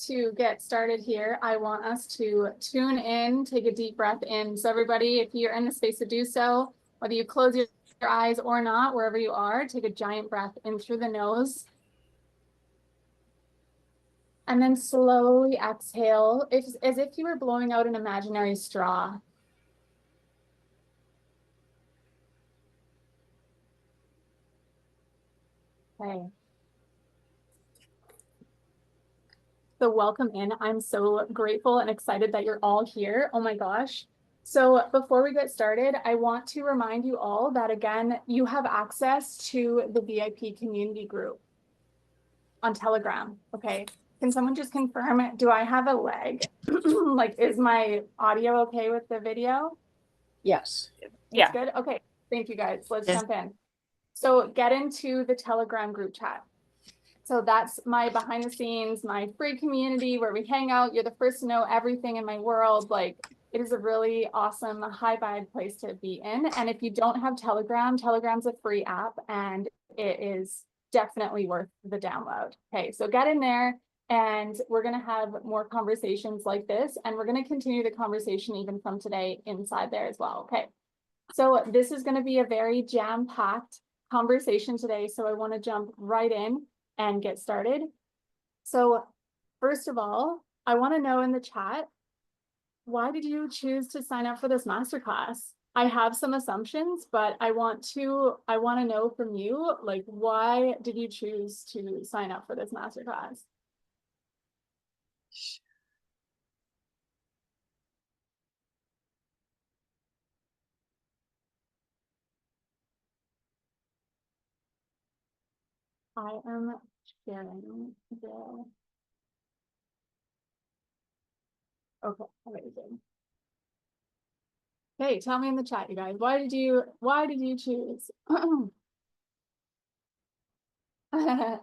to get started here, I want us to tune in, take a deep breath in. So everybody, if you're in the space to do so, whether you close your eyes or not, wherever you are, take a giant breath in through the nose. And then slowly exhale, as if you were blowing out an imaginary straw. Okay. So welcome in. I'm so grateful and excited that you're all here. Oh my gosh. So before we get started, I want to remind you all that, again, you have access to the VIP community group on Telegram. Okay. Can someone just confirm it? Do I have a lag? Like, is my audio okay with the video? Yes. It's good? Okay. Thank you guys. Let's jump in. So get into the Telegram group chat. So that's my behind the scenes, my free community where we hang out. You're the first to know everything in my world. Like, it is a really awesome, high vibe place to be in. And if you don't have Telegram, Telegram's a free app and it is definitely worth the download. Okay, so get in there and we're going to have more conversations like this. And we're going to continue the conversation even from today inside there as well. Okay, so this is going to be a very jam-packed conversation today. So I want to jump right in and get started. So first of all, I want to know in the chat, why did you choose to sign up for this masterclass? I have some assumptions, but I want to know from you, like, why did you choose to sign up for this masterclass? I am sharing the, okay, amazing. Hey, tell me in the chat, you guys, why did you choose?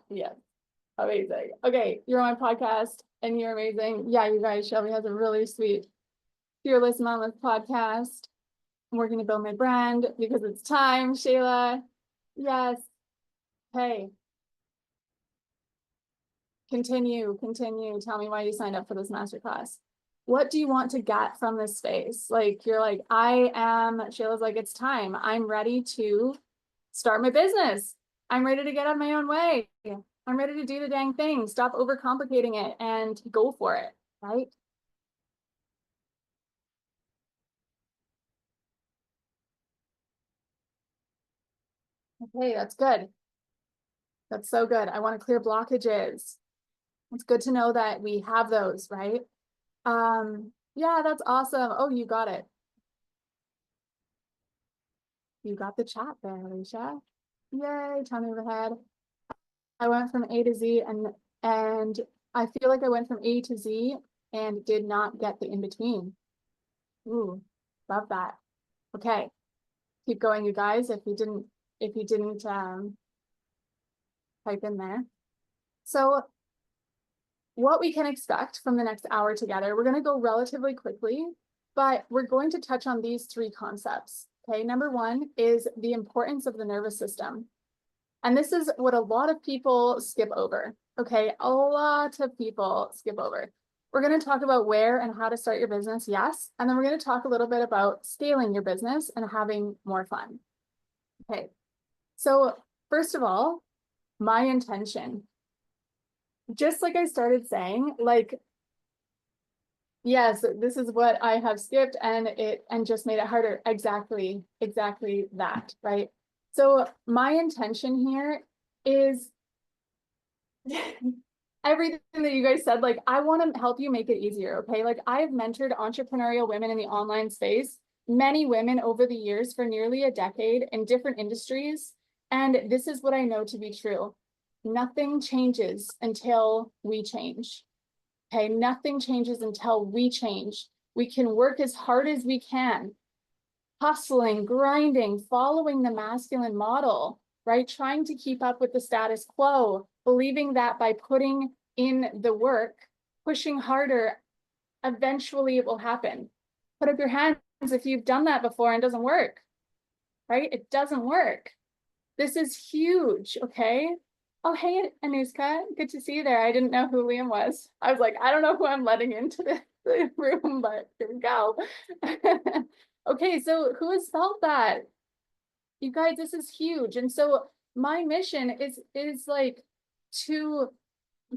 Yes, amazing. Okay, you're on my podcast and you're amazing. Yeah, you guys, Shelby has a really sweet Fearless Mama's podcast. I'm working to build my brand because it's time, Shayla. Yes. Hey. Continue. Tell me why you signed up for this masterclass. What do you want to get from this space? Like, you're like, Shayla's like, it's time. I'm ready to start my business. I'm ready to get out of my own way. I'm ready to do the dang thing. Stop overcomplicating it and go for it, right? Okay, that's good. That's so good. I want to clear blockages. It's good to know that we have those, right? Yeah, that's awesome. Oh, you got it. You got the chat there, Alicia. Yay, tell me ahead. I went from A to Z and I feel like I went from A to Z and did not get the in-between. Ooh, love that. Okay. Keep going, you guys, if you didn't type in there. So what we can expect from the next hour together, we're going to go relatively quickly, but we're going to touch on these three concepts. Okay, number one is the importance of the nervous system. And this is what a lot of people skip over. Okay, a lot of people skip over. We're going to talk about where and how to start your business, yes. And then we're going to talk a little bit about scaling your business and having more fun. Okay, so first of all, my intention. Just like I started saying, like, yes, this is what I have skipped and just made it harder. Exactly that, right? So my intention here is everything that you guys said, like, I want to help you make it easier, okay? Like, I've mentored entrepreneurial women in the online space, many women over the years for nearly a decade in different industries. And this is what I know to be true. Nothing changes until we change. Okay, nothing changes until we change. We can work as hard as we can, hustling, grinding, following the masculine model, right? Trying to keep up with the status quo, believing that by putting in the work, pushing harder, eventually it will happen. Put up your hands if you've done that before and it doesn't work, right? It doesn't work. This is huge, okay? Oh, hey, Anushka, good to see you there. I didn't know who Liam was. I was like, I don't know who I'm letting into the room, but here we go. Okay, so who has felt that? You guys, this is huge. And so my mission is like to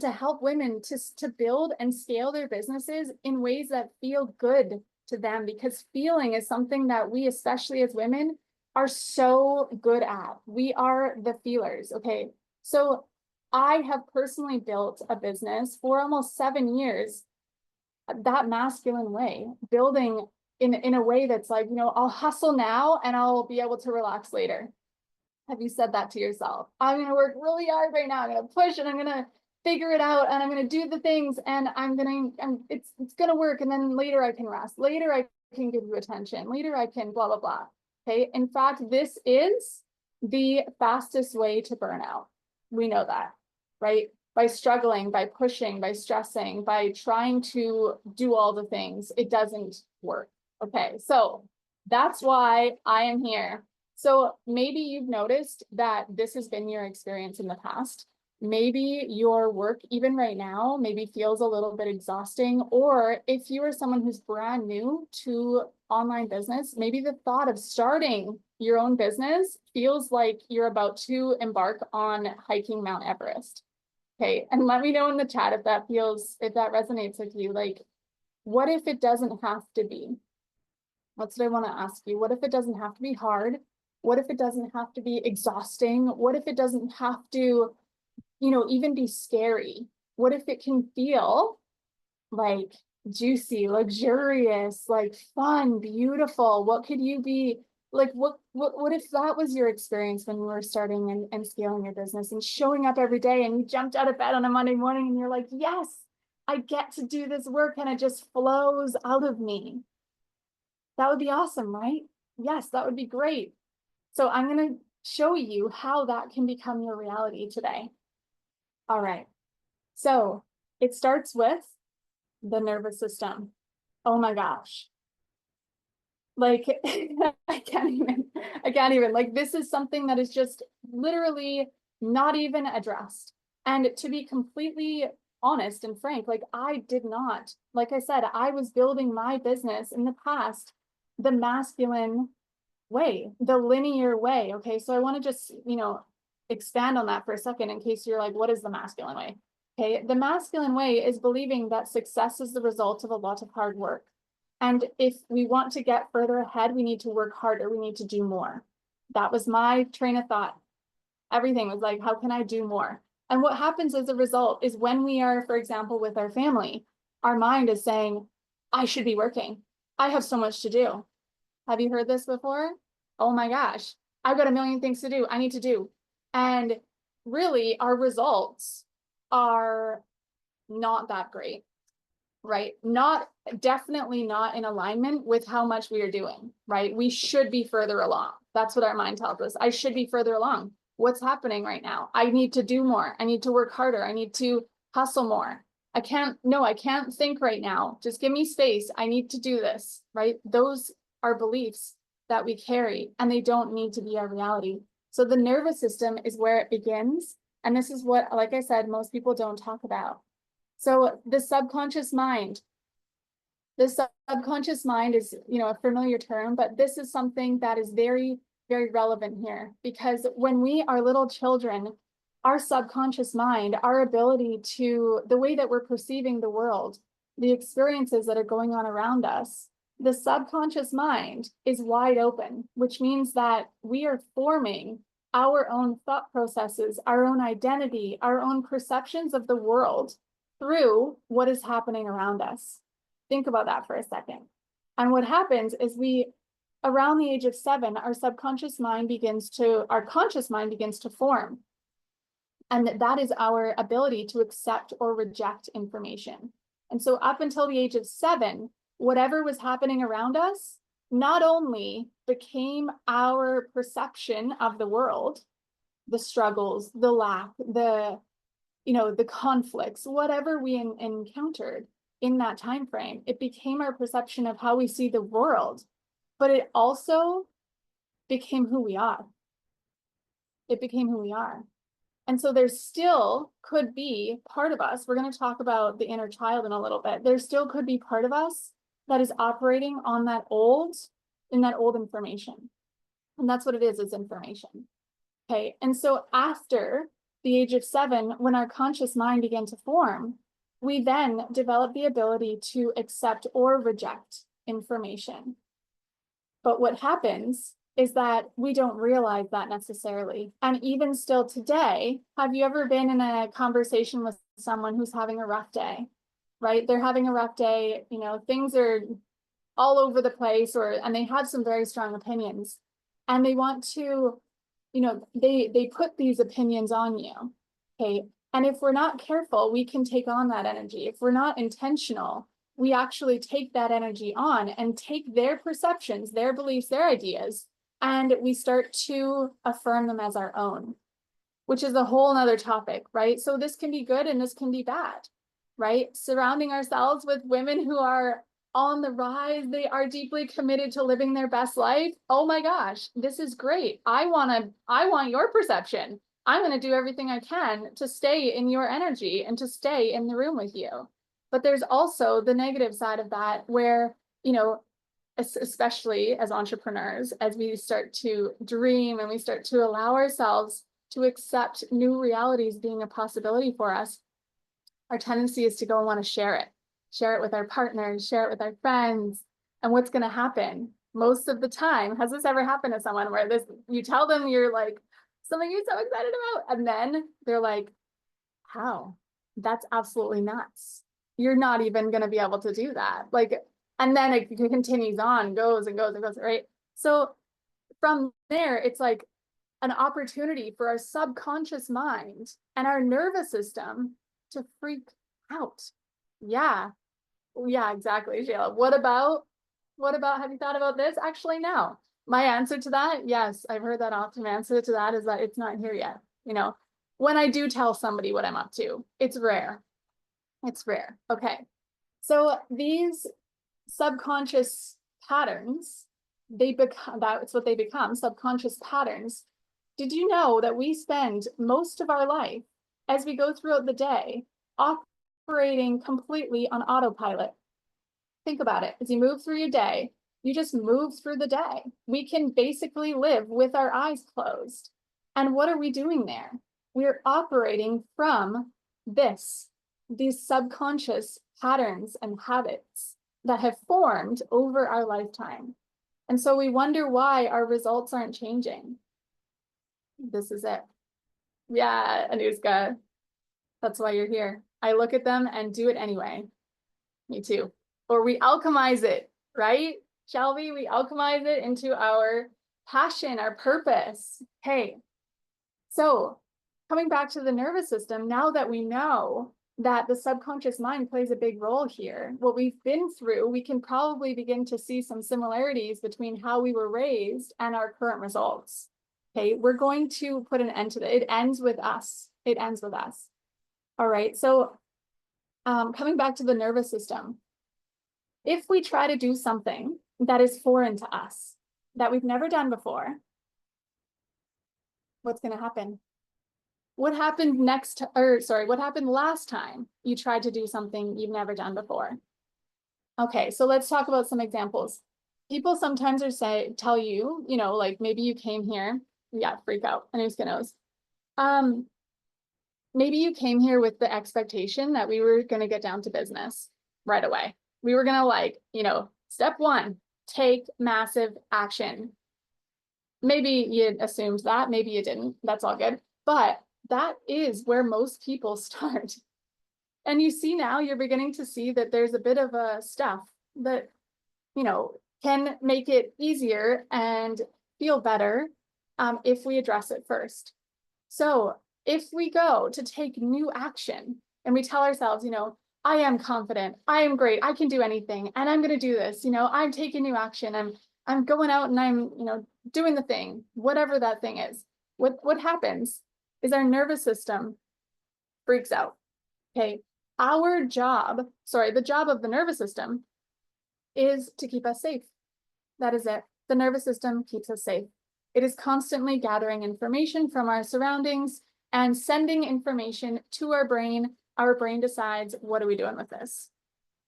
help women to build and scale their businesses in ways that feel good to them, because feeling is something that we, especially as women, are so good at. We are the feelers. Okay. So I have personally built a business for almost 7 years that masculine way, building in a way that's like, I'll hustle now and I'll be able to relax later. Have you said that to yourself? I'm going to work really hard right now. I'm going to push and I'm going to figure it out and I'm going to do the things and it's going to work. And then later I can rest. Later I can give you attention. Later I can blah, blah, blah. Okay. In fact, this is the fastest way to burn out. We know that, right? By struggling, by pushing, by stressing, by trying to do all the things, it doesn't work. Okay. So that's why I am here. So maybe you've noticed that this has been your experience in the past. Maybe your work, even right now, maybe feels a little bit exhausting. Or if you are someone who's brand new to online business, maybe the thought of starting your own business feels like you're about to embark on hiking Mount Everest. Okay, and let me know in the chat if that resonates with you. Like, what if it doesn't have to be? That's what I want to ask you. What if it doesn't have to be hard? What if it doesn't have to be exhausting? What if it doesn't have to, even be scary? What if it can feel like juicy, luxurious, like fun, beautiful? What could you be like? What if that was your experience when you were starting and scaling your business and showing up every day and you jumped out of bed on a Monday morning and you're like, yes, I get to do this work and it just flows out of me. That would be awesome, right? Yes, that would be great. So I'm going to show you how that can become your reality today. All right. So it starts with the nervous system. Oh my gosh. Like, I can't even, like, this is something that is just literally not even addressed. And to be completely honest and frank, like I did not, like I said, I was building my business in the past, the masculine way, the linear way. Okay. So I want to just, expand on that for a second in case you're like, what is the masculine way? Okay. The masculine way is believing that success is the result of a lot of hard work. And if we want to get further ahead, we need to work harder. We need to do more. That was my train of thought. Everything was like, how can I do more? And what happens as a result is when we are, for example, with our family, our mind is saying, I should be working. I have so much to do. Have you heard this before? Oh my gosh, I've got a million things to do. I need to do. And really, our results are not that great, right? Definitely not in alignment with how much we are doing, right? We should be further along. That's what our mind tells us. I should be further along. What's happening right now? I need to do more. I need to work harder. I need to hustle more. I can't think right now. Just give me space. I need to do this, right? Those are beliefs that we carry and they don't need to be our reality. So the nervous system is where it begins. And this is what, like I said, most people don't talk about. So the subconscious mind is, a familiar term, but this is something that is very, very relevant here, because when we are little children, our subconscious mind, our ability to, the way that we're perceiving the world, the experiences that are going on around us, the subconscious mind is wide open, which means that we are forming our own thought processes, our own identity, our own perceptions of the world through what is happening around us. Think about that for a second. And what happens is around the age of 7, our conscious mind begins to form. And that is our ability to accept or reject information. And so up until the age of 7, whatever was happening around us not only became our perception of the world, the struggles, the lack, the conflicts, whatever we encountered in that time frame, it became our perception of how we see the world, but it also became who we are. It became who we are. And so there still could be part of us, we're going to talk about the inner child in a little bit. There still could be part of us that is operating on that old information. And that's what it is information. Okay. And so after the age of 7, when our conscious mind began to form, we then develop the ability to accept or reject information. But what happens is that we don't realize that necessarily. And even still today, have you ever been in a conversation with someone who's having a rough day, right? They're having a rough day, things are all over the place, and they have some very strong opinions, and they want to, they put these opinions on you, okay? And if we're not careful, we can take on that energy. If we're not intentional, we actually take that energy on and take their perceptions, their beliefs, their ideas, and we start to affirm them as our own, which is a whole nother topic, right? So this can be good and this can be bad, right? Surrounding ourselves with women who are on the rise, they are deeply committed to living their best life. Oh my gosh, this is great. I want your perception. I'm going to do everything I can to stay in your energy and to stay in the room with you. But there's also the negative side of that where, especially as entrepreneurs, as we start to dream and we start to allow ourselves to accept new realities being a possibility for us, our tendency is to go and want to share it with our partners, share it with our friends. And what's going to happen most of the time, has this ever happened to someone where you tell them you're like something you're so excited about, and then they're like, how? That's absolutely nuts. You're not even going to be able to do that. And then it continues on, goes and goes and goes, right? So from there, it's like an opportunity for our subconscious mind and our nervous system to freak out. Yeah, exactly, Shayla. What about, have you thought about this? Actually, no. My answer to that, yes, I've heard that often. Answer to that is that it's not here yet. When I do tell somebody what I'm up to, it's rare. It's rare. Okay. So these subconscious patterns, that's what they become, subconscious patterns. Did you know that we spend most of our life as we go throughout the day operating completely on autopilot? Think about it. As you move through your day, you just move through the day. We can basically live with our eyes closed. And what are we doing there? We're operating from these subconscious patterns and habits that have formed over our lifetime. And so we wonder why our results aren't changing. This is it. Yeah, Anushka, that's why you're here. I look at them and do it anyway. Me too. Or we alchemize it, right? Shall we? We alchemize it into our passion, our purpose. Okay. So coming back to the nervous system, now that we know that the subconscious mind plays a big role here, what we've been through, we can probably begin to see some similarities between how we were raised and our current results. Okay, we're going to put an end to that. It ends with us. It ends with us. All right, so coming back to the nervous system, if we try to do something that is foreign to us, that we've never done before, what's going to happen? What happened what happened last time you tried to do something you've never done before? Okay, so let's talk about some examples. People sometimes tell you, like maybe you came here, yeah, freak out, Anushka knows. Maybe you came here with the expectation that we were going to get down to business right away. We were going to step 1, take massive action. Maybe you assumed that, maybe you didn't, that's all good. But that is where most people start. And you see now, you're beginning to see that there's a bit of a stuff that, can make it easier and feel better if we address it first. So if we go to take new action and we tell ourselves, I am confident, I am great, I can do anything, and I'm going to do this, I'm taking new action, I'm going out and I'm, doing the thing, whatever that thing is. What happens is our nervous system freaks out. Okay, the job of the nervous system is to keep us safe. That is it. The nervous system keeps us safe. It is constantly gathering information from our surroundings and sending information to our brain. Our brain decides, what are we doing with this?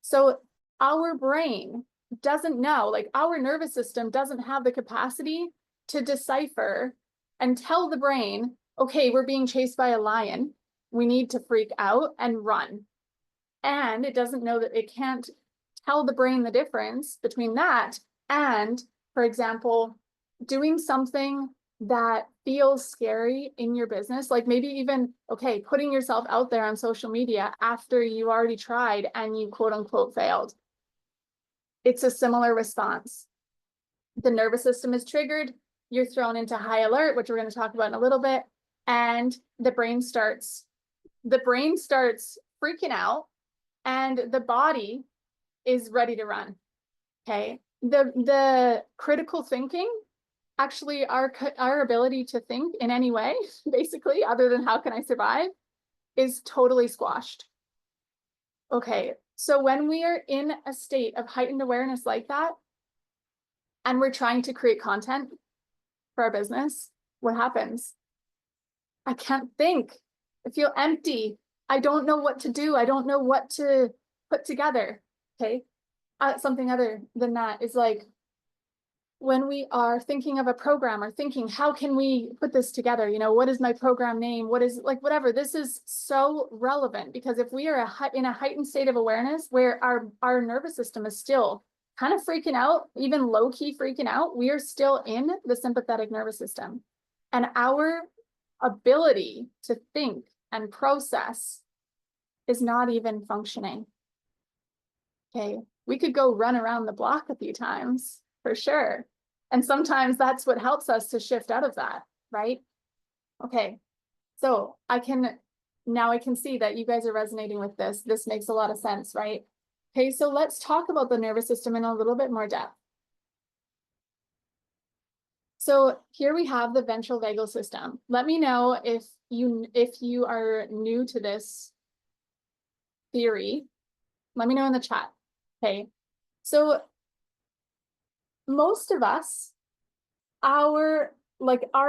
So our brain doesn't know, like our nervous system doesn't have the capacity to decipher and tell the brain, okay, we're being chased by a lion. We need to freak out and run. And it doesn't know that it can't tell the brain the difference between that and, for example, doing something that feels scary in your business, like maybe even, okay, putting yourself out there on social media after you already tried and you quote unquote failed. It's a similar response. The nervous system is triggered, you're thrown into high alert, which we're going to talk about in a little bit, and the brain starts freaking out, and the body is ready to run. Okay. The critical thinking, actually our ability to think in any way, basically, other than how can I survive, is totally squashed. Okay. So when we are in a state of heightened awareness like that, and we're trying to create content for our business, what happens? I can't think. I feel empty. I don't know what to do. I don't know what to put together. Okay. Something other than that is like when we are thinking of a program or thinking, how can we put this together? You know, what is my program name? What is like, whatever. This is so relevant because if we are in a heightened state of awareness where our nervous system is still kind of freaking out, even low key freaking out, we are still in the sympathetic nervous system. And our ability to think and process is not even functioning. Okay, we could go run around the block a few times for sure. And sometimes that's what helps us to shift out of that, right? Okay, so now I can see that you guys are resonating with this. This makes a lot of sense, right? Okay, so let's talk about the nervous system in a little bit more depth. So here we have the ventral vagal system. Let me know if you are new to this theory. Let me know in the chat. Okay, so most of us are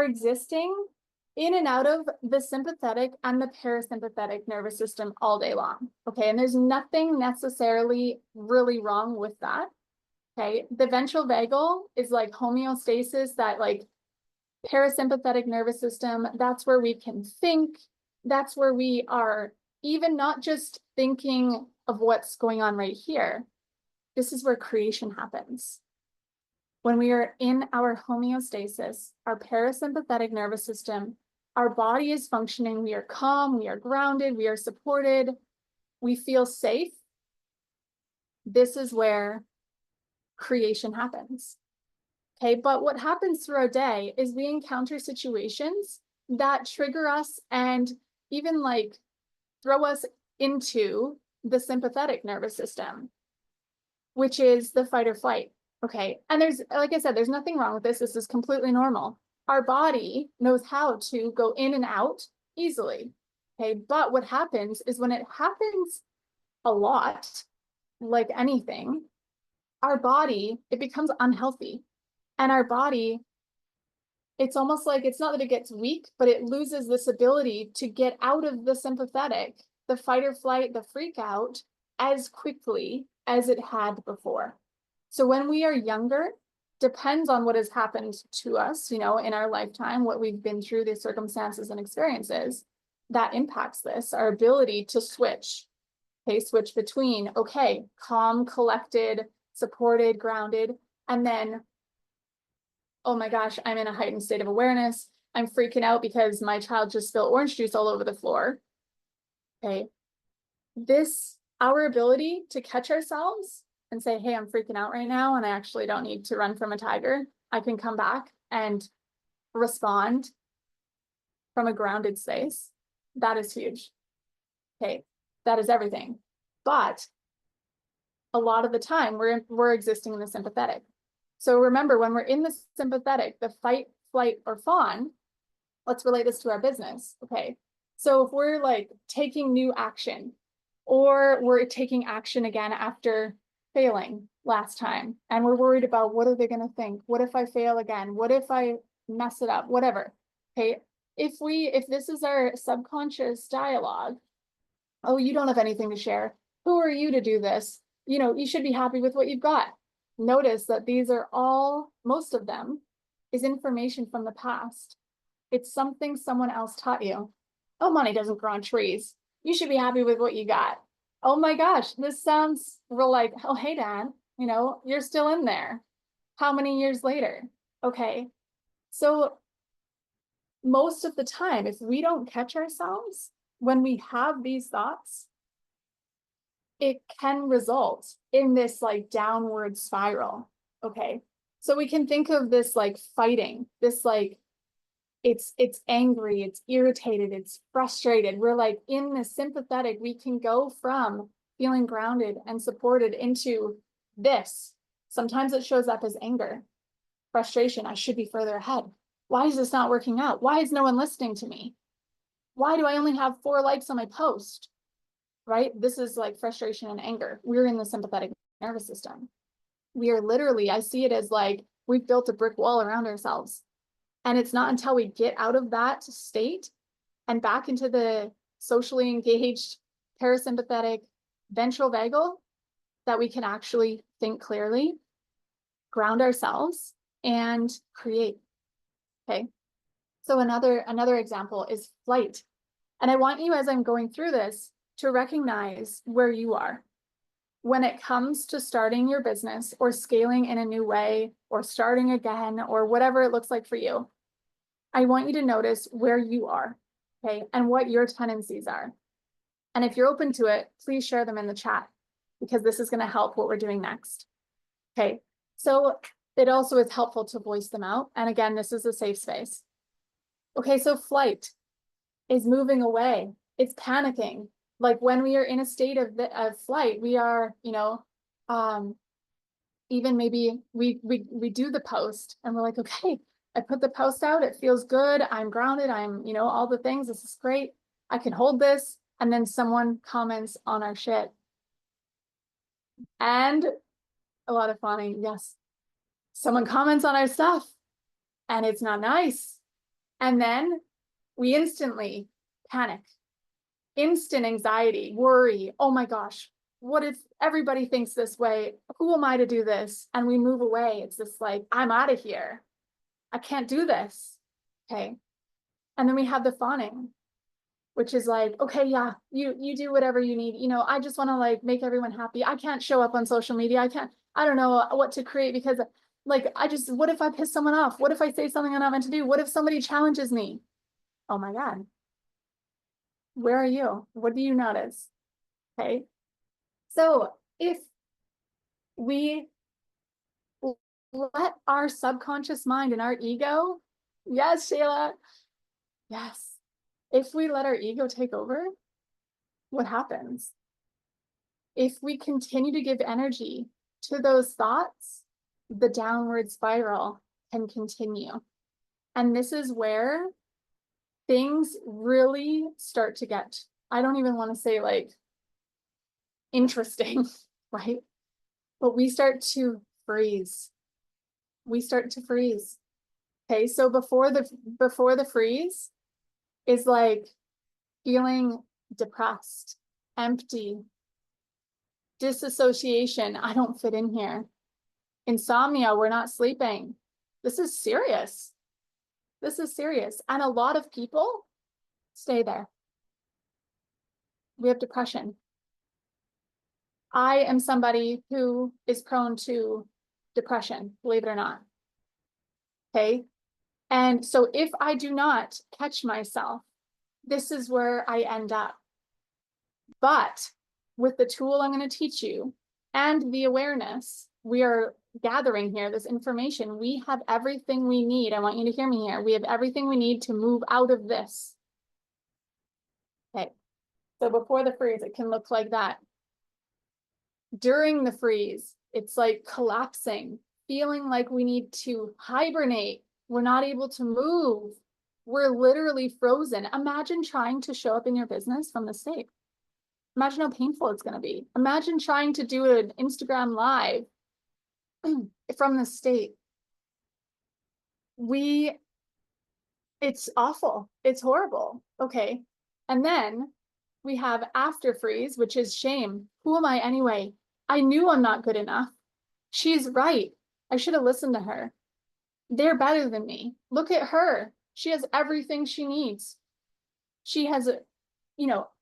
existing in and out of the sympathetic and the parasympathetic nervous system all day long. Okay, and there's nothing necessarily really wrong with that. Okay, the ventral vagal is like homeostasis, that like parasympathetic nervous system. That's where we can think. That's where we are even not just thinking of what's going on right here. This is where creation happens. When we are in our homeostasis, our parasympathetic nervous system, our body is functioning, we are calm, we are grounded, we are supported, we feel safe. This is where creation happens. Okay, but what happens through our day is we encounter situations that trigger us and even like throw us into the sympathetic nervous system, which is the fight or flight. Okay, and there's, like I said, there's nothing wrong with this. This is completely normal. Our body knows how to go in and out easily. Okay, but what happens is when it happens a lot, like anything, our body, it becomes unhealthy. And our body, it's almost like, it's not that it gets weak, but it loses this ability to get out of the sympathetic, the fight or flight, the freak out as quickly as it had before. So when we are younger, depends on what has happened to us, you know, in our lifetime, what we've been through, the circumstances and experiences, that impacts this, our ability to switch. Okay, switch between, okay, calm, collected, supported, grounded, and then, oh my gosh, I'm in a heightened state of awareness. I'm freaking out because my child just spilled orange juice all over the floor. Okay, our ability to catch ourselves and say, hey, I'm freaking out right now, and I actually don't need to run from a tiger. I can come back and respond from a grounded space. That is huge. Okay, that is everything. But a lot of the time we're existing in the sympathetic. So remember, when we're in the sympathetic, the fight, flight, or fawn, let's relate this to our business. Okay, so if we're like taking new action, or we're taking action again after failing last time, and we're worried about what are they going to think? What if I fail again? What if I mess it up? Whatever. Okay, if this is our subconscious dialogue, oh, you don't have anything to share. Who are you to do this? You know, you should be happy with what you've got. Notice that these are all, most of them, is information from the past. It's something someone else taught you. Oh, money doesn't grow on trees. You should be happy with what you got. Oh my gosh, this sounds real like, oh, hey, Dad, you know, you're still in there. How many years later? Okay. So most of the time, if we don't catch ourselves when we have these thoughts, it can result in this like downward spiral. Okay. So we can think of this like fighting, this like, it's angry, it's irritated, it's frustrated. We're like in the sympathetic, we can go from feeling grounded and supported into this. Sometimes it shows up as anger, frustration. I should be further ahead. Why is this not working out? Why is no one listening to me? Why do I only have 4 likes on my post? Right? This is like frustration and anger. We're in the sympathetic nervous system. We are literally, I see it as like we've built a brick wall around ourselves. And it's not until we get out of that state and back into the socially engaged, parasympathetic, ventral vagal that we can actually think clearly, ground ourselves, and create. Okay. So another example is flight. And I want you, as I'm going through this, to recognize where you are when it comes to starting your business or scaling in a new way or starting again or whatever it looks like for you. I want you to notice where you are, okay, and what your tendencies are. And if you're open to it, please share them in the chat because this is going to help what we're doing next. Okay, so it also is helpful to voice them out. And again, this is a safe space. Okay, so flight is moving away. It's panicking. Like when we are in a state of flight, we are, you know, even maybe we do the post and we're like, okay, I put the post out, it feels good, I'm grounded, I'm, you know, all the things, this is great, I can hold this, and then someone comments on our shit. And a lot of fawning, yes. Someone comments on our stuff, and it's not nice. And then we instantly panic, instant anxiety, worry, oh my gosh, what if everybody thinks this way? Who am I to do this? And we move away. It's just like, I'm out of here. I can't do this. Okay. And then we have the fawning, which is like, okay, yeah, you do whatever you need. You know, I just want to like make everyone happy. I can't show up on social media. I don't know what to create because like, what if I piss someone off? What if I say something I'm not meant to do? What if somebody challenges me? Oh my God. Where are you? What do you notice? Okay. So if we let our subconscious mind and our ego, yes, Shayla, yes. If we let our ego take over, what happens? If we continue to give energy to those thoughts, the downward spiral can continue. And this is where things really start to get, I don't even want to say like interesting, right? But we start to freeze. We start to freeze. Okay, so before the freeze is like feeling depressed, empty, disassociation. I don't fit in here. Insomnia, we're not sleeping. This is serious. This is serious. And a lot of people stay there. We have depression. I am somebody who is prone to depression, believe it or not. Okay. And so if I do not catch myself, this is where I end up. But with the tool I'm going to teach you and the awareness we are gathering here, this information, we have everything we need. I want you to hear me here. We have everything we need to move out of this. Okay. So before the freeze, it can look like that. During the freeze, it's like collapsing, feeling like we need to hibernate. We're not able to move. We're literally frozen. Imagine trying to show up in your business from the state. Imagine how painful it's going to be. Imagine trying to do an Instagram live from the state. We It's awful. It's horrible. Okay. And then we have after freeze, which is shame. Who am I anyway? I knew I'm not good enough. She's right. I should have listened to her. They're better than me. Look at her. She has everything she needs. She has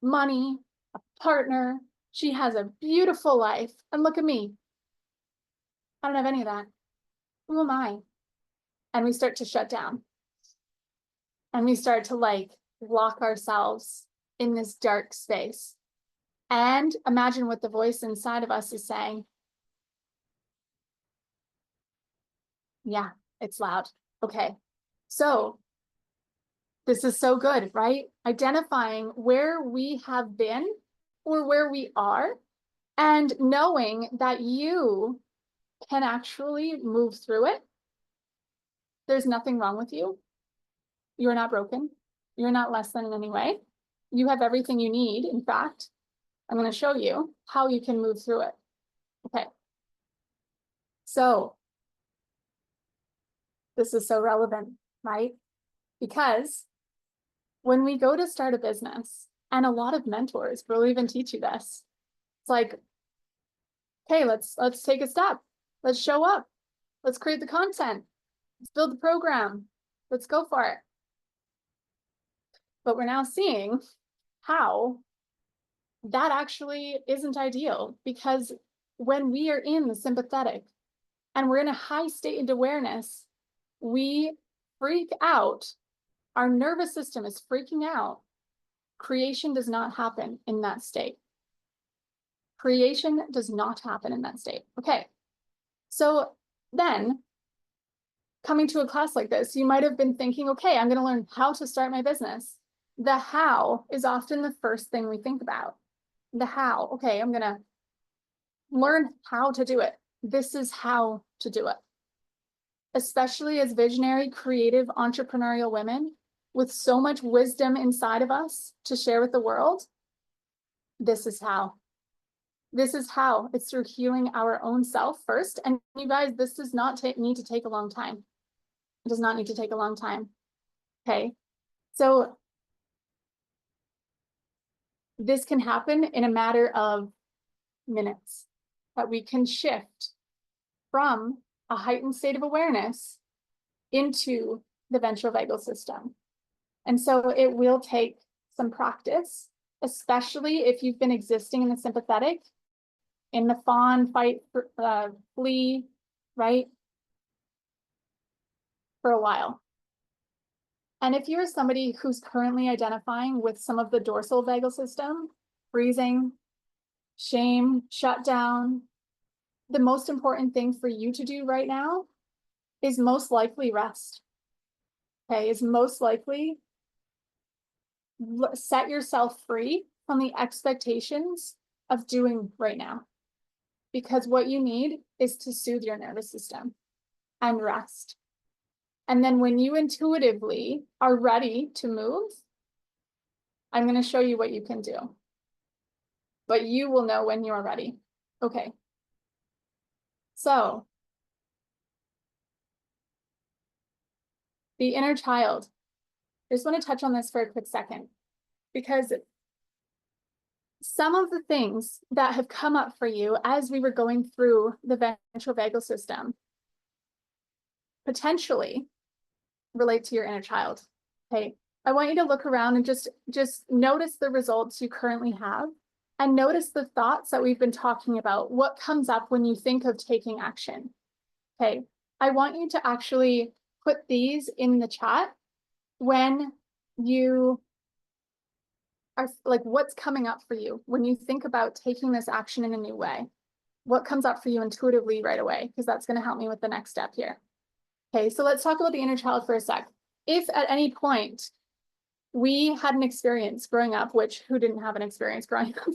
money, a partner. She has a beautiful life. And look at me. I don't have any of that. Who am I? And we start to shut down. And we start to lock ourselves in this dark space. And imagine what the voice inside of us is saying. Yeah, it's loud. Okay. So this is so good, right? Identifying where we have been or where we are, and knowing that you can actually move through it. There's nothing wrong with you. You're not broken. You're not less than in any way. You have everything you need. In fact, I'm going to show you how you can move through it. Okay. So this is so relevant, right? Because when we go to start a business, and a lot of mentors will even teach you this, it's like, okay, let's take a step. Let's show up. Let's create the content. Let's build the program. Let's go for it. But we're now seeing how that actually isn't ideal, because when we are in the sympathetic and we're in a high state of awareness, we freak out. Our nervous system is freaking out. Creation does not happen in that state. Creation does not happen in that state. Okay. So then coming to a class like this, you might have been thinking, okay, I'm going to learn how to start my business. The how is often the first thing we think about. The how. Okay, I'm going to learn how to do it. This is how to do it. Especially as visionary, creative, entrepreneurial women with so much wisdom inside of us to share with the world. This is how. This is how. It's through healing our own self first. And you guys, this does not need to take a long time. It does not need to take a long time. Okay. So this can happen in a matter of minutes, that we can shift from a heightened state of awareness into the ventral vagal system. And so it will take some practice, especially if you've been existing in the sympathetic, in the fawn, fight, flee, right? For a while. And if you're somebody who's currently identifying with some of the dorsal vagal system, freezing, shame, shut down, the most important thing for you to do right now is most likely rest. Okay, is most likely set yourself free from the expectations of doing right now. Because what you need is to soothe your nervous system and rest. And then when you intuitively are ready to move, I'm going to show you what you can do. But you will know when you're ready. Okay. So the inner child. I just want to touch on this for a quick second, because some of the things that have come up for you as we were going through the ventral vagal system potentially relate to your inner child. Okay. I want you to look around and just notice the results you currently have, and notice the thoughts that we've been talking about. What comes up when you think of taking action? Okay. I want you to actually put these in the chat when you are what's coming up for you when you think about taking this action in a new way. What comes up for you intuitively right away? Because that's going to help me with the next step here. Okay, so let's talk about the inner child for a sec. If at any point we had an experience growing up, which who didn't have an experience growing up?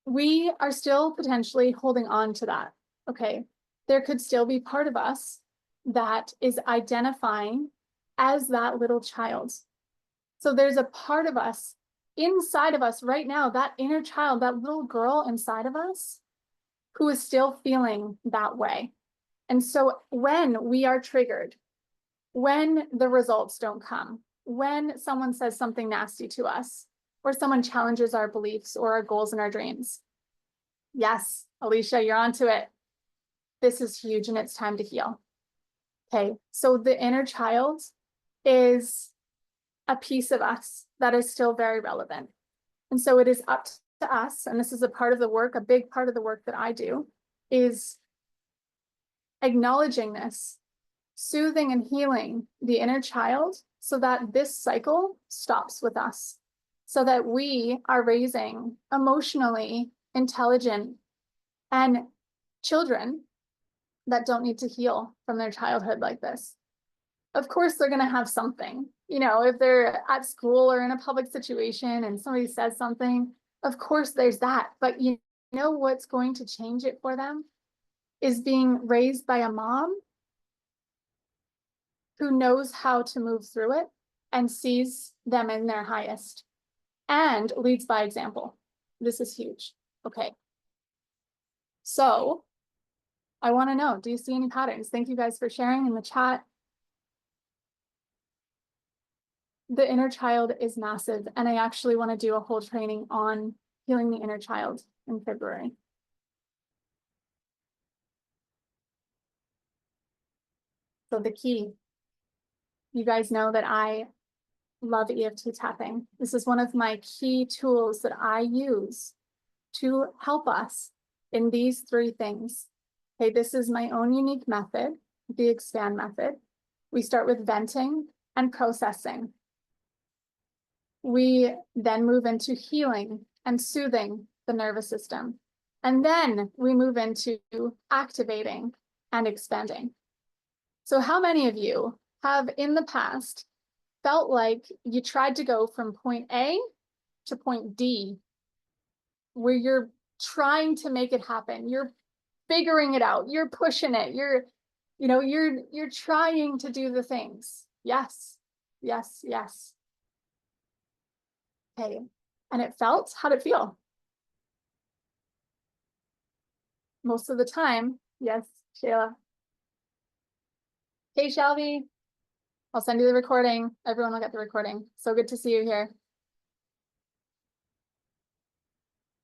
We are still potentially holding on to that. Okay, there could still be part of us that is identifying as that little child. So there's a part of us inside of us right now, that inner child, that little girl inside of us who is still feeling that way. And so when we are triggered, when the results don't come, when someone says something nasty to us, or someone challenges our beliefs or our goals and our dreams. Yes, Alicia, you're onto it. This is huge and it's time to heal. Okay, so the inner child is a piece of us that is still very relevant. And so it is up to us, and this is a part of the work, a big part of the work that I do, is acknowledging this, soothing and healing the inner child so that this cycle stops with us, so that we are raising emotionally intelligent and children that don't need to heal from their childhood like this. Of course, they're going to have something, you know, if they're at school or in a public situation and somebody says something, of course there's that. But you know what's going to change it for them is being raised by a mom who knows how to move through it and sees them in their highest and leads by example. This is huge. Okay. So I want to know, do you see any patterns? Thank you guys for sharing in the chat. The inner child is massive, and I actually want to do a whole training on healing the inner child in February. So the key, you guys know that I love EFT tapping. This is one of my key tools that I use to help us in these three things. Okay, this is my own unique method, the expand method. We start with venting and processing. We then move into healing and soothing the nervous system. And then we move into activating and expanding. So how many of you have in the past felt like you tried to go from point A to point D, where you're trying to make it happen? You're figuring it out. You're pushing it. You're trying to do the things. Yes, yes, yes. Okay, and it felt, how'd it feel? Most of the time, yes, Shayla. Hey, Shelby, I'll send you the recording. Everyone will get the recording. So good to see you here.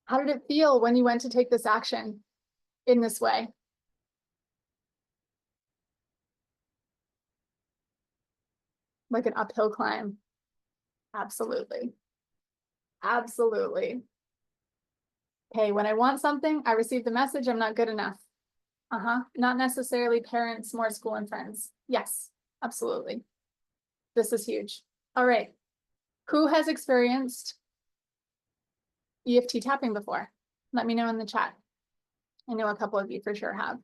How did it feel when you went to take this action in this way? Like an uphill climb. Absolutely. Absolutely. Okay, when I want something, I receive the message, I'm not good enough. Not necessarily parents, more school and friends. Yes, absolutely. This is huge. All right. Who has experienced EFT tapping before? Let me know in the chat. I know a couple of you for sure have.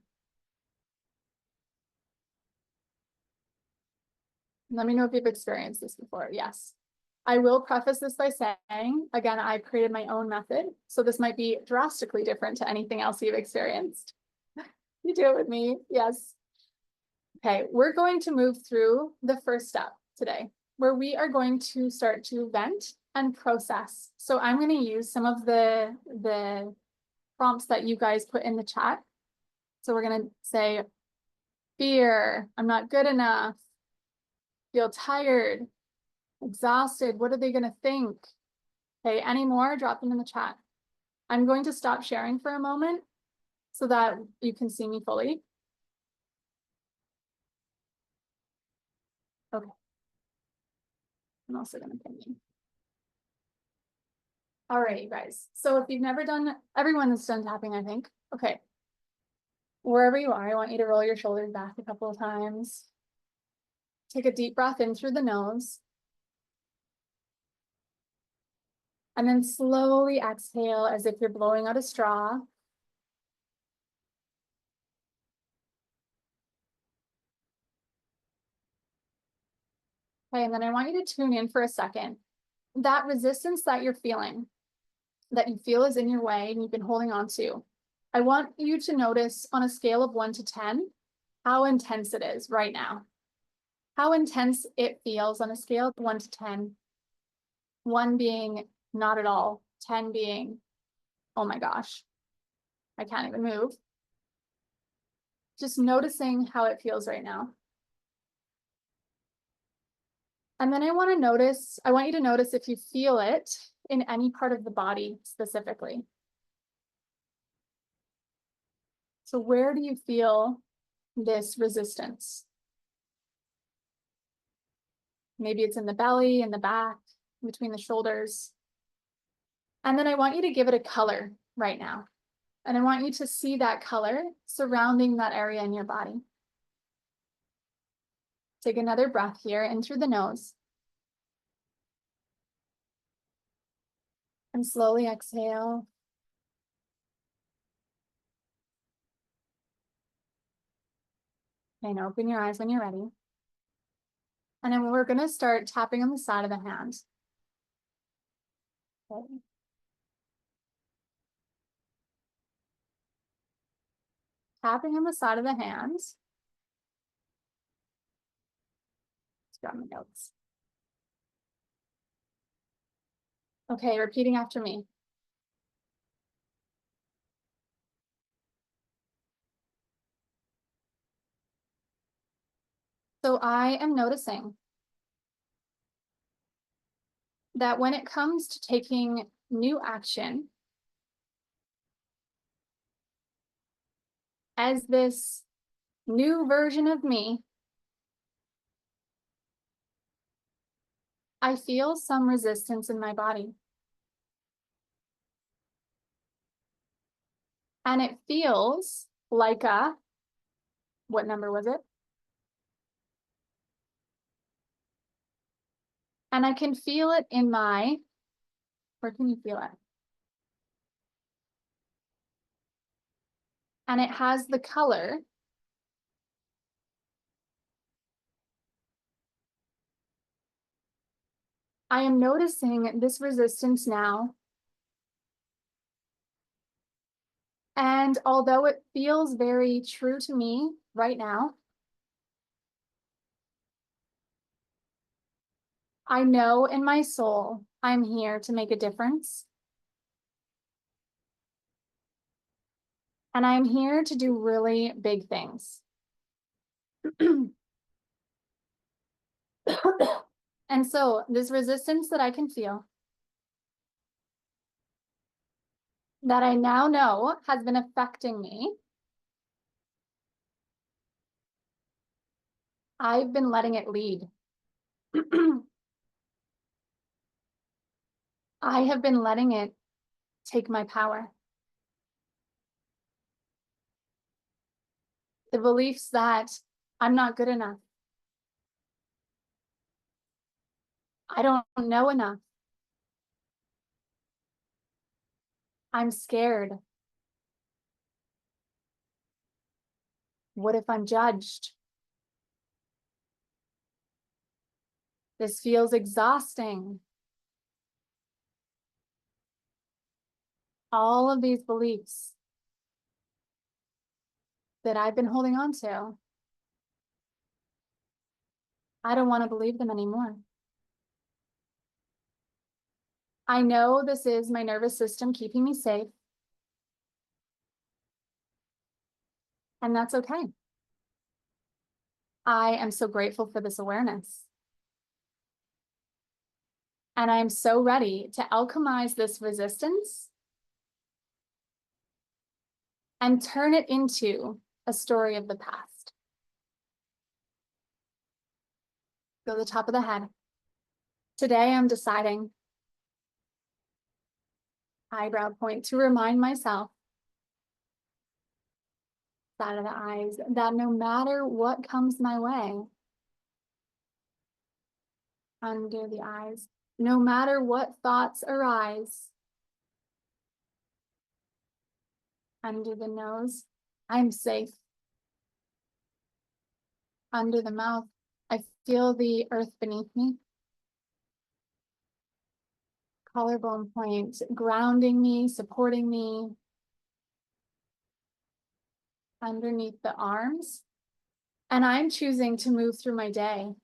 Let me know if you've experienced this before. Yes. I will preface this by saying, again, I created my own method, so this might be drastically different to anything else you've experienced. You do it with me. Yes. Okay, we're going to move through the first step today, where we are going to start to vent and process. So I'm going to use some of the prompts that you guys put in the chat. So we're going to say, fear, I'm not good enough, feel tired, exhausted, what are they going to think? Okay, any more? Drop them in the chat. I'm going to stop sharing for a moment so that you can see me fully. Okay. I'm also going to pin you. All right, you guys. So if you've never done, everyone has done tapping, I think. Okay. Wherever you are, I want you to roll your shoulders back a couple of times. Take a deep breath in through the nose. And then slowly exhale as if you're blowing out a straw. Okay, and then I want you to tune in for a second. That resistance that you're feeling, that you feel is in your way and you've been holding on to, I want you to notice on a scale of 1 to 10, how intense it is right now. How intense it feels on a scale of 1 to 10. 1 being not at all, 10 being, oh my gosh, I can't even move. Just noticing how it feels right now. And then I want you to notice if you feel it in any part of the body specifically. So where do you feel this resistance? Maybe it's in the belly, in the back, between the shoulders. And then I want you to give it a color right now. And I want you to see that color surrounding that area in your body. Take another breath here in through the nose. And slowly exhale. And open your eyes when you're ready. And then we're going to start tapping on the side of the hand. Okay. Tapping on the side of the hand. Let's grab my notes. Okay, repeating after me. So I am noticing that when it comes to taking new action, as this new version of me, I feel some resistance in my body. And it feels like what number was it? And I can feel it in where can you feel it? And it has the color. I am noticing this resistance now. And although it feels very true to me right now, I know in my soul I'm here to make a difference. And I'm here to do really big things. And so this resistance that I can feel, that I now know has been affecting me, I've been letting it lead. I have been letting it take my power. The beliefs that I'm not good enough. I don't know enough. I'm scared. What if I'm judged? This feels exhausting. All of these beliefs that I've been holding on to, I don't want to believe them anymore. I know this is my nervous system keeping me safe. And that's okay. I am so grateful for this awareness. And I'm so ready to alchemize this resistance and turn it into a story of the past. Go to the top of the head. Today I'm deciding, eyebrow point, to remind myself, side of the eyes, that no matter what comes my way, under the eyes, no matter what thoughts arise, under the nose, I'm safe. Under the mouth, I feel the earth beneath me. Collarbone point, grounding me, supporting me. Underneath the arms. And I'm choosing to move through my day.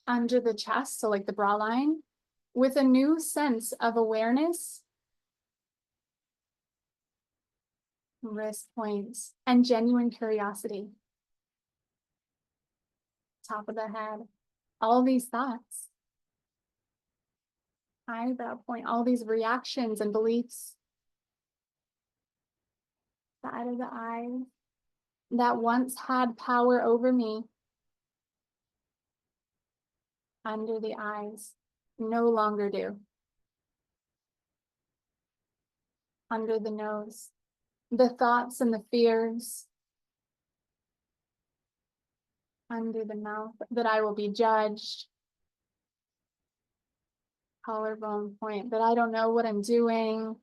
Under the chest, so like the bra line, with a new sense of awareness, wrist points, and genuine curiosity. top of the head, all these thoughts, eyebrow point, all these reactions and beliefs, side of the eye that once had power over me, under the eyes, no longer do. Under the nose, the thoughts and the fears, under the mouth, that I will be judged, collarbone point, that I don't know what I'm doing,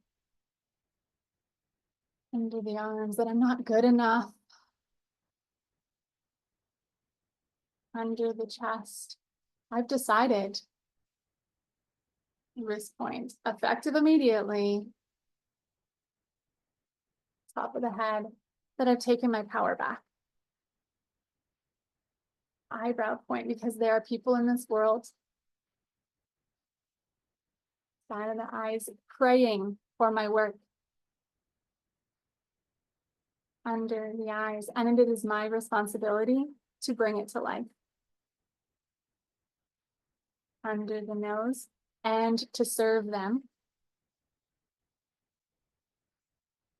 under the arms, that I'm not good enough, under the chest, I've decided, wrist point, effective immediately, top of the head, that I've taken my power back. Eyebrow point, because there are people in this world, side of the eyes, praying for my work. Under the eyes, and it is my responsibility to bring it to life. Under the nose, and to serve them.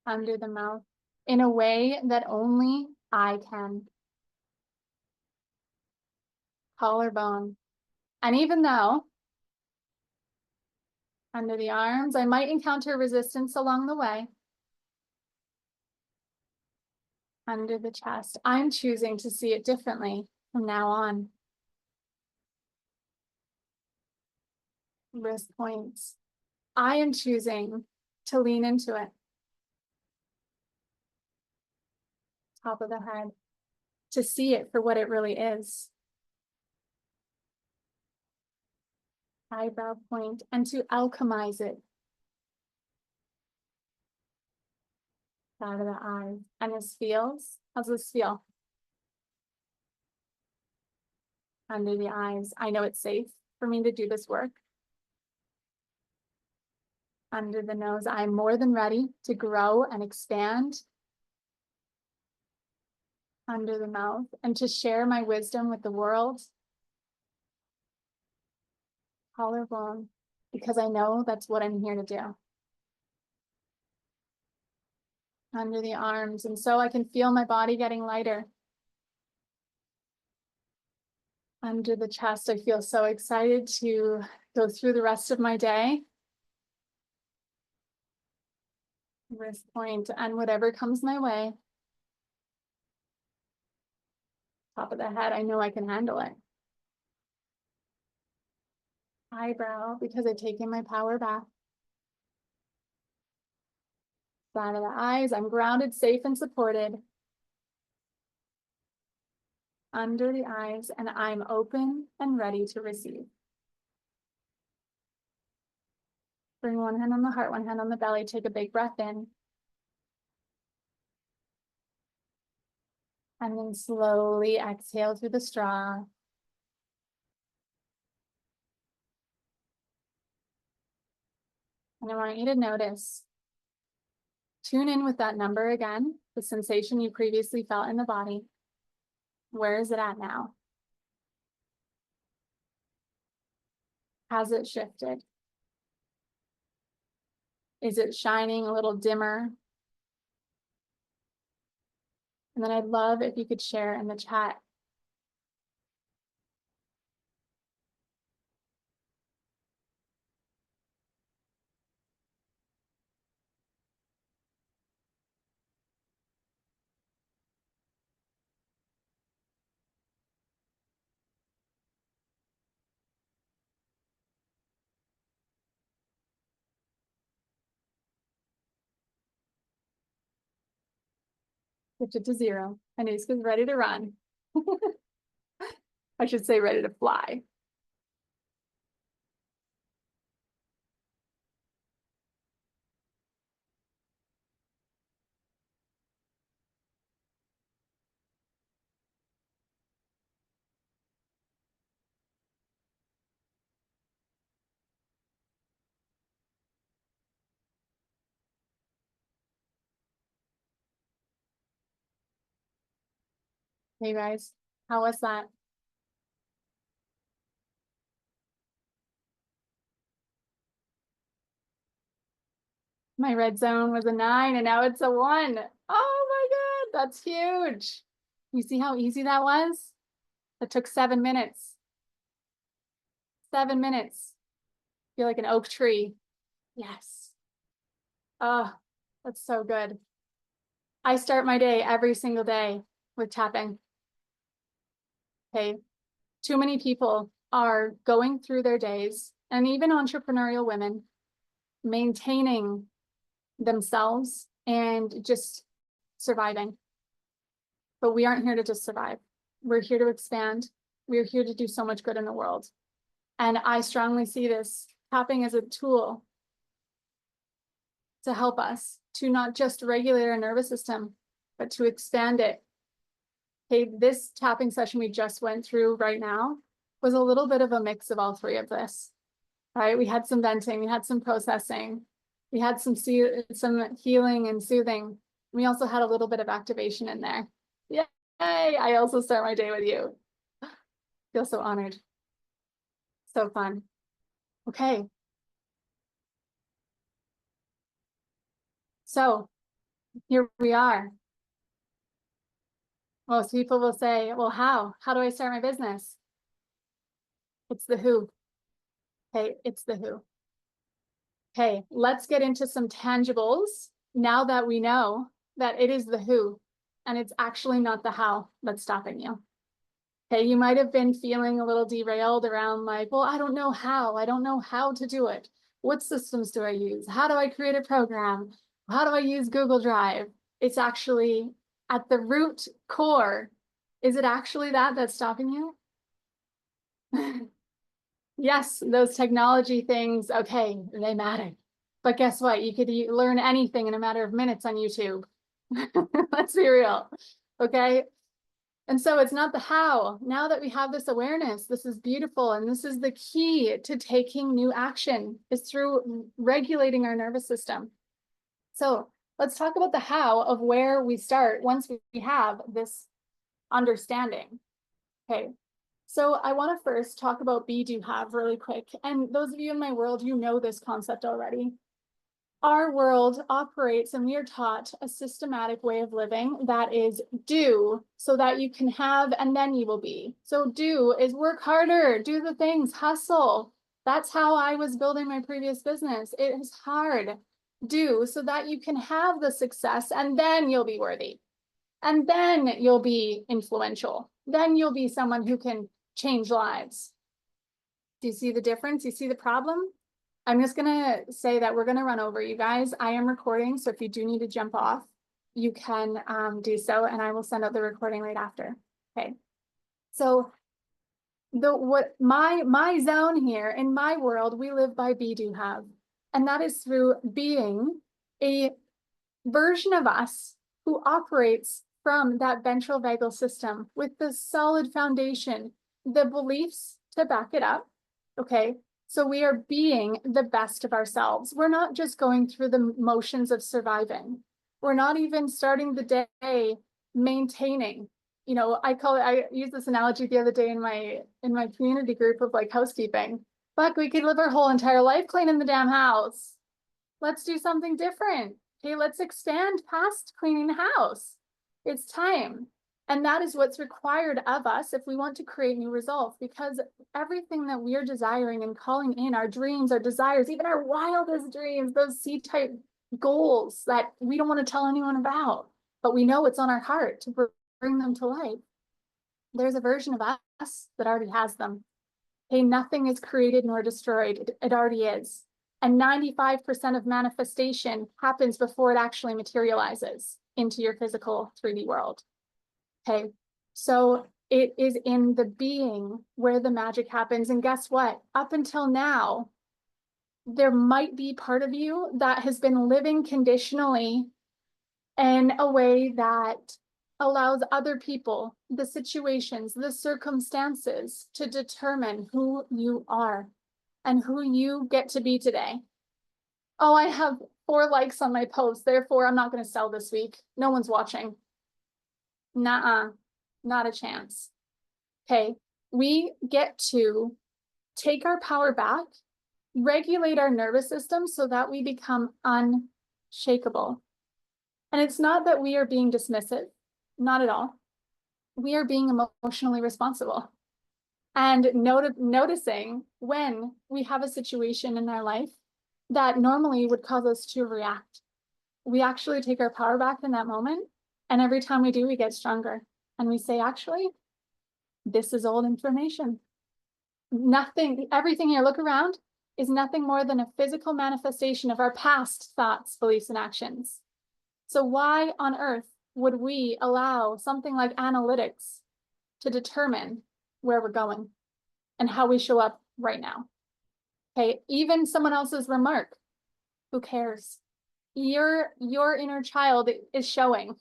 Under the mouth, in a way that only I can. Collarbone, and even though under the arms, I might encounter resistance along the way, under the chest, I'm choosing to see it differently from now on. Wrist points, I am choosing to lean into it. Top of the head, to see it for what it really is. Eyebrow point, and to alchemize it. Side of the eyes, and this feels, how's this feel? Under the eyes, I know it's safe for me to do this work. Under the nose, I'm more than ready to grow and expand. Under the mouth, and to share my wisdom with the world. Collarbone, because I know that's what I'm here to do. Under the arms, and so I can feel my body getting lighter. Under the chest, I feel so excited to go through the rest of my day. Wrist point, and whatever comes my way. Top of the head, I know I can handle it. Eyebrow, because I've taken my power back. Side of the eyes, I'm grounded, safe, and supported. Under the eyes, and I'm open and ready to receive. Bring one hand on the heart, one hand on the belly, take a big breath in. And then slowly exhale through the straw. And I want you to notice, tune in with that number again, the sensation you previously felt in the body. Where is it at now? Has it shifted? Is it shining a little dimmer? And then I'd love if you could share in the chat. Switch it to 0. Anuska's ready to run. I should say ready to fly. Hey guys, how was that? My red zone was a 9 and now it's a 1. Oh my God, that's huge. You see how easy that was? That took 7 minutes. 7 minutes. Feel like an oak tree. Yes. Oh, that's so good. I start my day every single day with tapping. Okay. Too many people are going through their days, and even entrepreneurial women, maintaining themselves and just surviving. But we aren't here to just survive. We're here to expand. We're here to do so much good in the world. And I strongly see this tapping as a tool to help us to not just regulate our nervous system, but to expand it. Okay, this tapping session we just went through right now was a little bit of a mix of all three of this, right? We had some venting, we had some processing, we had some healing and soothing. We also had a little bit of activation in there. Yay! I also start my day with you. Feel so honored. So fun. Okay. So here we are. Most people will say, well, how? How do I start my business? It's the who. Okay, it's the who. Okay, let's get into some tangibles now that we know that it is the who and it's actually not the how that's stopping you. Okay, you might have been feeling a little derailed around like, well, I don't know how. I don't know how to do it. What systems do I use? How do I create a program? How do I use Google Drive? It's actually at the root core. Is it actually that that's stopping you? Yes, those technology things, okay, they matter. But guess what? You could learn anything in a matter of minutes on YouTube. Let's be real, okay? And so it's not the how. Now that we have this awareness, this is beautiful. And this is the key to taking new action, is through regulating our nervous system. So let's talk about the how of where we start once we have this understanding. Okay. So I want to first talk about be, do, have really quick. And those of you in my world, you know this concept already. Our world operates and we are taught a systematic way of living that is do so that you can have and then you will be. So do is work harder, do the things, hustle. That's how I was building my previous business. It is hard. Do so that you can have the success and then you'll be worthy. And then you'll be influential. Then you'll be someone who can change lives. Do you see the difference? You see the problem? I'm just going to say that we're going to run over you guys. I am recording, so if you do need to jump off, you can do so, and I will send out the recording right after. Okay. So my zone here in my world, we live by be, do, have, and that is through being a version of us who operates from that ventral vagal system with the solid foundation, the beliefs to back it up. Okay. So we are being the best of ourselves. We're not just going through the motions of surviving. We're not even starting the day maintaining. You know, I used this analogy the other day in my community group of like housekeeping. Fuck, we could live our whole entire life cleaning the damn house. Let's do something different. Okay, let's expand past cleaning the house. It's time. And that is what's required of us if we want to create new results, because everything that we are desiring and calling in, our dreams, our desires, even our wildest dreams, those C-type goals that we don't want to tell anyone about, but we know it's on our heart to bring them to life. There's a version of us that already has them. Okay, nothing is created nor destroyed. It already is. And 95% of manifestation happens before it actually materializes into your physical 3D world. Okay, so it is in the being where the magic happens. And guess what? Up until now, there might be part of you that has been living conditionally in a way that allows other people, the situations, the circumstances to determine who you are and who you get to be today. Oh, I have 4 likes on my post, therefore I'm not going to sell this week. No one's watching. Nuh-uh, not a chance. Okay, we get to take our power back, regulate our nervous system so that we become unshakable. And it's not that we are being dismissive, not at all. We are being emotionally responsible and noticing when we have a situation in our life that normally would cause us to react. We actually take our power back in that moment. And every time we do, we get stronger. And we say, actually, this is old information. Everything here, look around, is nothing more than a physical manifestation of our past thoughts, beliefs, and actions. So why on earth would we allow something like analytics to determine where we're going and how we show up right now? Okay, even someone else's remark, who cares? Your inner child is showing.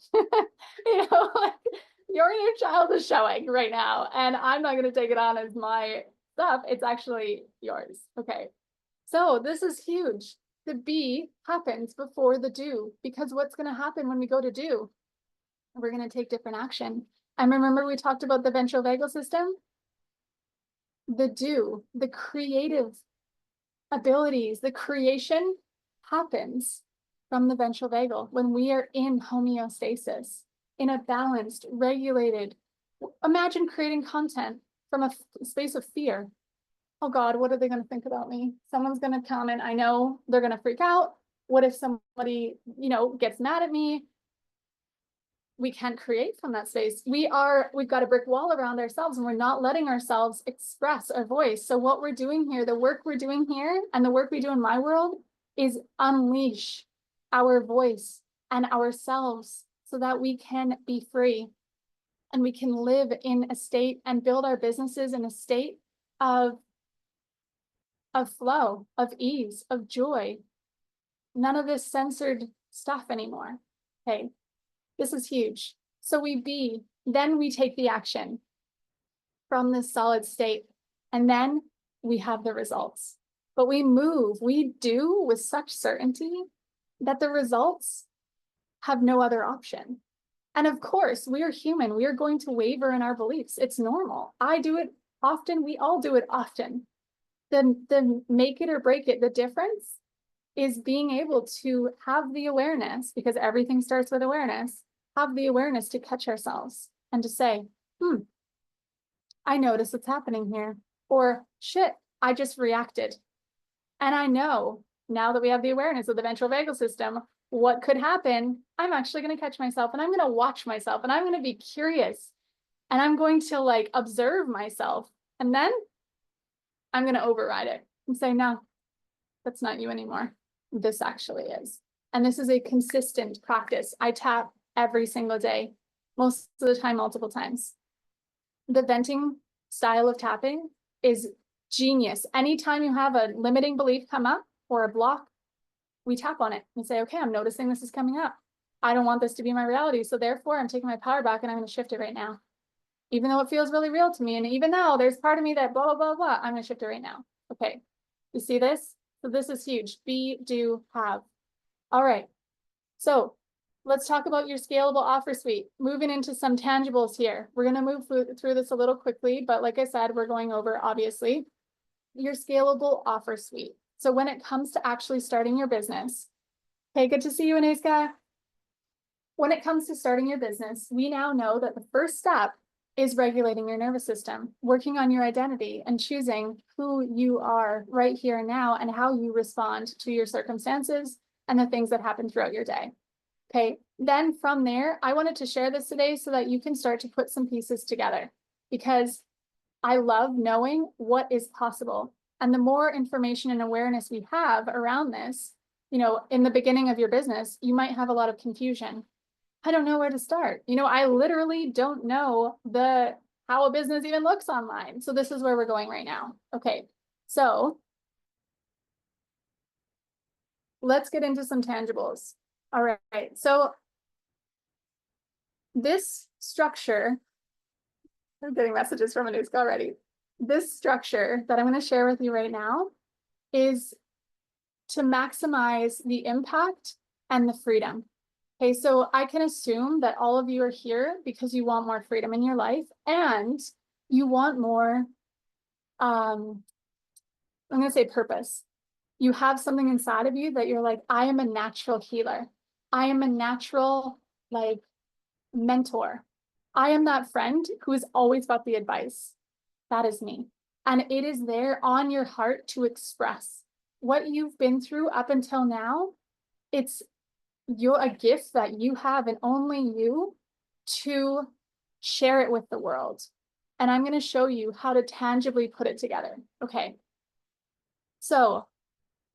Your inner child is showing right now, and I'm not going to take it on as my stuff. It's actually yours. Okay, so this is huge. The be happens before the do, because what's going to happen when we go to do? We're going to take different action. And remember, we talked about the ventral vagal system. The do, the creative abilities, the creation happens from the ventral vagal when we are in homeostasis, in a balanced, regulated. Imagine creating content from a space of fear. Oh God, what are they going to think about me? Someone's going to comment. I know they're going to freak out. What if somebody, gets mad at me? We can't create from that space. We've got a brick wall around ourselves, and we're not letting ourselves express our voice. So what we're doing here, the work we're doing here, and the work we do in my world, is unleash our voice and ourselves so that we can be free and we can live in a state and build our businesses in a state of flow, of ease, of joy. None of this censored stuff anymore. Okay, this is huge. So then we take the action from this solid state, and then we have the results. But we do with such certainty that the results have no other option. And of course, we are human. We are going to waver in our beliefs. It's normal. I do it often. We all do it often. The make it or break it, the difference is being able to have the awareness, because everything starts with awareness, have the awareness to catch ourselves and to say, I notice what's happening here. Or shit, I just reacted. And I know now that we have the awareness of the ventral vagal system, what could happen. I'm actually going to catch myself, and I'm going to watch myself, and I'm going to be curious, and I'm going to observe myself. And then I'm going to override it and say, no, that's not you anymore. This actually is. And this is a consistent practice. I tap every single day, most of the time, multiple times. The venting style of tapping is genius. Anytime you have a limiting belief come up or a block, we tap on it and say, okay, I'm noticing this is coming up. I don't want this to be my reality. So therefore, I'm taking my power back and I'm going to shift it right now. Even though it feels really real to me. And even though there's part of me that blah, blah, blah, blah, I'm going to shift it right now. Okay. You see this? So this is huge. Be, do, have. All right. So let's talk about your scalable offer suite. Moving into some tangibles here. We're going to move through this a little quickly, but like I said, we're going over, obviously, your scalable offer suite. So when it comes to actually starting your business, hey, good to see you, Aniska. When it comes to starting your business, we now know that the first step is regulating your nervous system, working on your identity, and choosing who you are right here and now and how you respond to your circumstances and the things that happen throughout your day. Okay, then from there, I wanted to share this today so that you can start to put some pieces together, because I love knowing what is possible. And the more information and awareness we have around this, in the beginning of your business, you might have a lot of confusion. I don't know where to start. I literally don't know how a business even looks online. So this is where we're going right now. Okay, so let's get into some tangibles. All right, so this structure, I'm getting messages from Anuska already. This structure that I'm going to share with you right now is to maximize the impact and the freedom. Okay, so I can assume that all of you are here because you want more freedom in your life and you want more, I'm going to say purpose. You have something inside of you that you're like, I am a natural healer. I am a natural, like, mentor. I am that friend who is always got the advice. That is me. And it is there on your heart to express what you've been through up until now. It's a gift that you have and only you to share it with the world. And I'm going to show you how to tangibly put it together. Okay. So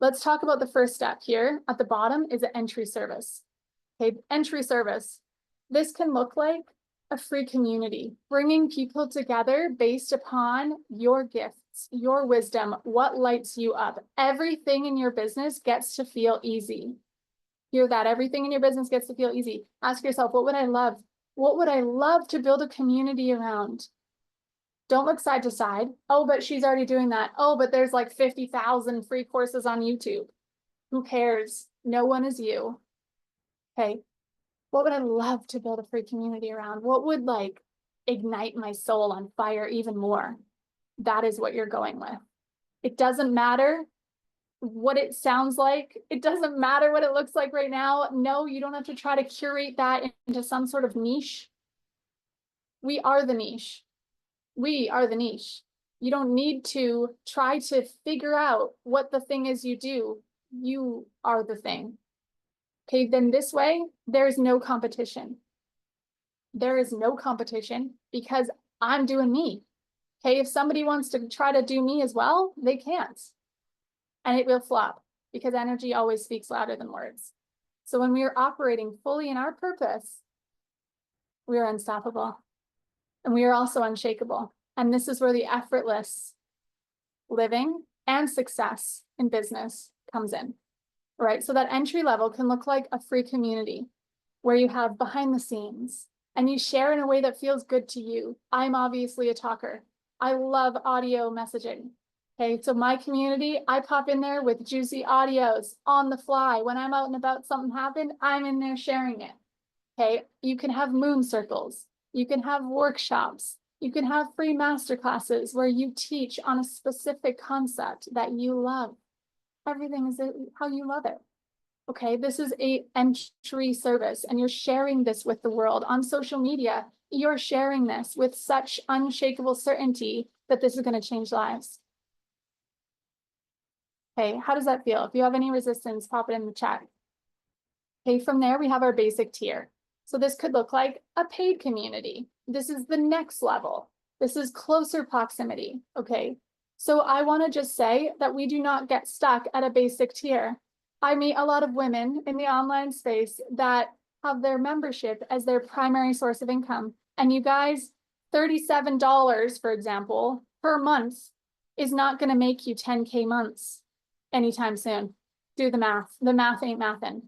let's talk about the first step here. At the bottom is an entry service. Okay, entry service. This can look like a free community, bringing people together based upon your gifts, your wisdom, what lights you up. Everything in your business gets to feel easy. Hear that? Everything in your business gets to feel easy. Ask yourself, what would I love? What would I love to build a community around? Don't look side to side. Oh, but she's already doing that. Oh, but there's like 50,000 free courses on YouTube. Who cares? No one is you. Okay. What would I love to build a free community around? What would like ignite my soul on fire even more? That is what you're going with. It doesn't matter what it sounds like. It doesn't matter what it looks like right now. No, you don't have to try to curate that into some sort of niche. We are the niche. We are the niche. You don't need to try to figure out what the thing is you do. You are the thing. Okay, then this way, there is no competition. There is no competition because I'm doing me. Okay, if somebody wants to try to do me as well, they can't. And it will flop because energy always speaks louder than words. So when we are operating fully in our purpose, we are unstoppable. And we are also unshakable. And this is where the effortless living and success in business comes in. Right? So that entry level can look like a free community where you have behind the scenes and you share in a way that feels good to you. I'm obviously a talker. I love audio messaging. Okay, so my community, I pop in there with juicy audios on the fly. When I'm out and about, something happened, I'm in there sharing it. Okay, you can have moon circles. You can have workshops. You can have free masterclasses where you teach on a specific concept that you love. Everything is how you love it. Okay, this is an entry service and you're sharing this with the world on social media. You're sharing this with such unshakable certainty that this is going to change lives. Okay, how does that feel? If you have any resistance, pop it in the chat. Okay, from there we have our basic tier. So this could look like a paid community. This is the next level. This is closer proximity. Okay, so I want to just say that we do not get stuck at a basic tier. I meet a lot of women in the online space that have their membership as their primary source of income. And you guys, $37, for example, per month is not going to make you 10K months anytime soon. Do the math. The math ain't mathin'.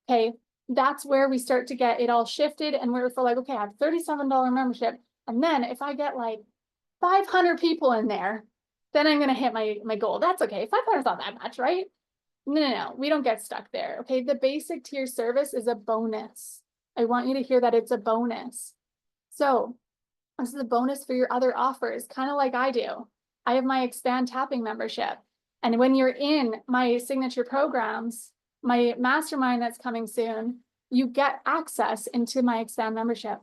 Okay, that's where we start to get it all shifted and we're like, okay, I have $37 membership. And then if I get like 500 people in there, then I'm going to hit my goal. That's okay. 500 is not that much, right? No, we don't get stuck there. Okay, the basic tier service is a bonus. I want you to hear that it's a bonus. So this is a bonus for your other offers, kind of like I do. I have my Expand Tapping membership. And when you're in my signature programs, my mastermind that's coming soon, you get access into my Expand membership.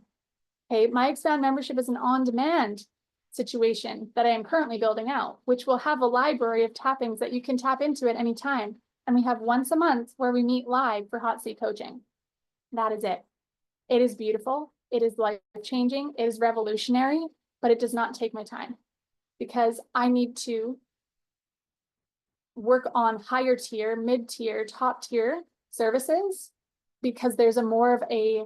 Okay, my Expand membership is an on-demand situation that I am currently building out, which will have a library of tappings that you can tap into at any time. And we have once a month where we meet live for hot seat coaching. That is it. It is beautiful. It is life-changing. It is revolutionary, but it does not take my time because I need to work on higher tier, mid-tier, top tier services because there's a more of a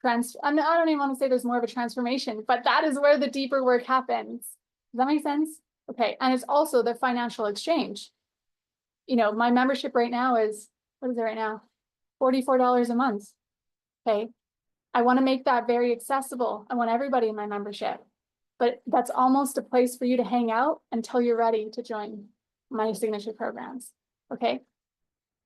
I don't even want to say there's more of a transformation, but that is where the deeper work happens. Does that make sense? Okay. And it's also the financial exchange. You know, my membership right now is, what is it right now? $44 a month. Okay. I want to make that very accessible. I want everybody in my membership, but that's almost a place for you to hang out until you're ready to join my signature programs. Okay.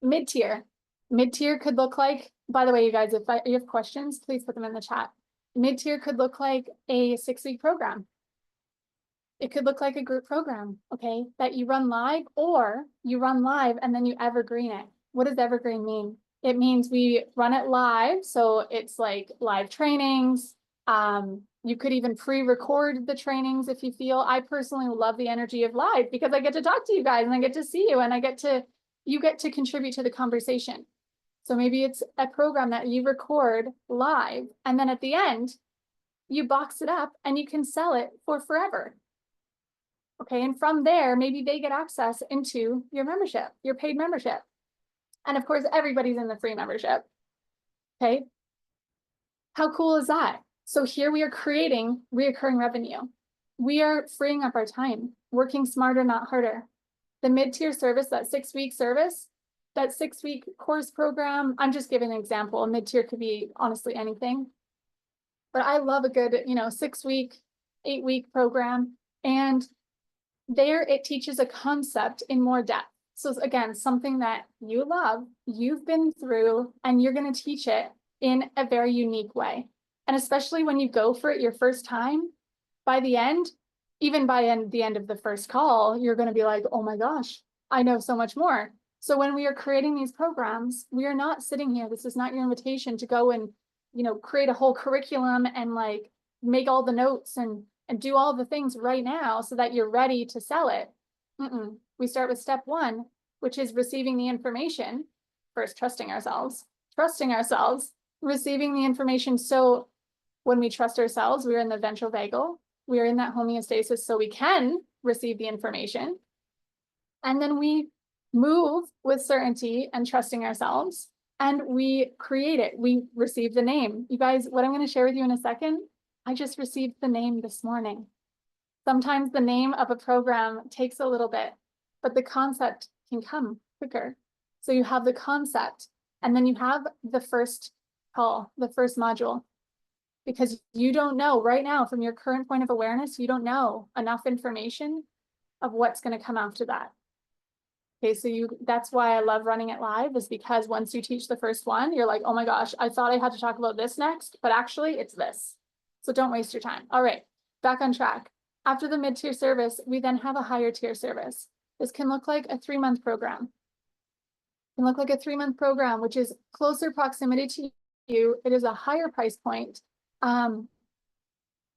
Mid-tier. Mid-tier could look like, by the way, you guys, if you have questions, please put them in the chat. Mid-tier could look like a 6-week program. It could look like a group program, okay, that you run live, or you run live and then you evergreen it. What does evergreen mean? It means we run it live. So it's like live trainings. You could even pre-record the trainings if you feel. I personally love the energy of live because I get to talk to you guys and I get to see you and you get to contribute to the conversation. So maybe it's a program that you record live and then at the end, you box it up and you can sell it for forever. Okay, and from there, maybe they get access into your membership, your paid membership. And of course, everybody's in the free membership. Okay, how cool is that? So here we are creating reoccurring revenue. We are freeing up our time, working smarter, not harder. The mid-tier service, that 6-week service, that 6-week course program, I'm just giving an example. A mid-tier could be honestly anything. But I love a good, 6-week, 8-week program. And there it teaches a concept in more depth. So again, something that you love, you've been through, and you're going to teach it in a very unique way. And especially when you go for it your first time, by the end, even by the end of the first call, you're going to be like, oh my gosh, I know so much more. So when we are creating these programs, we are not sitting here. This is not your invitation to go and, create a whole curriculum and like make all the notes and do all the things right now so that you're ready to sell it. We start with step 1, which is receiving the information. First, trusting ourselves, receiving the information. So when we trust ourselves, we're in the ventral vagal, we are in that homeostasis so we can receive the information. And then we move with certainty and trusting ourselves, and we create it. We receive the name. You guys, what I'm going to share with you in a second, I just received the name this morning. Sometimes the name of a program takes a little bit, but the concept can come quicker. So you have the concept, and then you have the first call, the first module, because you don't know right now from your current point of awareness, you don't know enough information of what's going to come after that. Okay, so that's why I love running it live, is because once you teach the first one, you're like, oh my gosh, I thought I had to talk about this next, but actually it's this. So don't waste your time. All right, back on track. After the mid-tier service, we then have a higher tier service. This can look like a 3-month program. It can look like a 3-month program, which is closer proximity to you. It is a higher price point.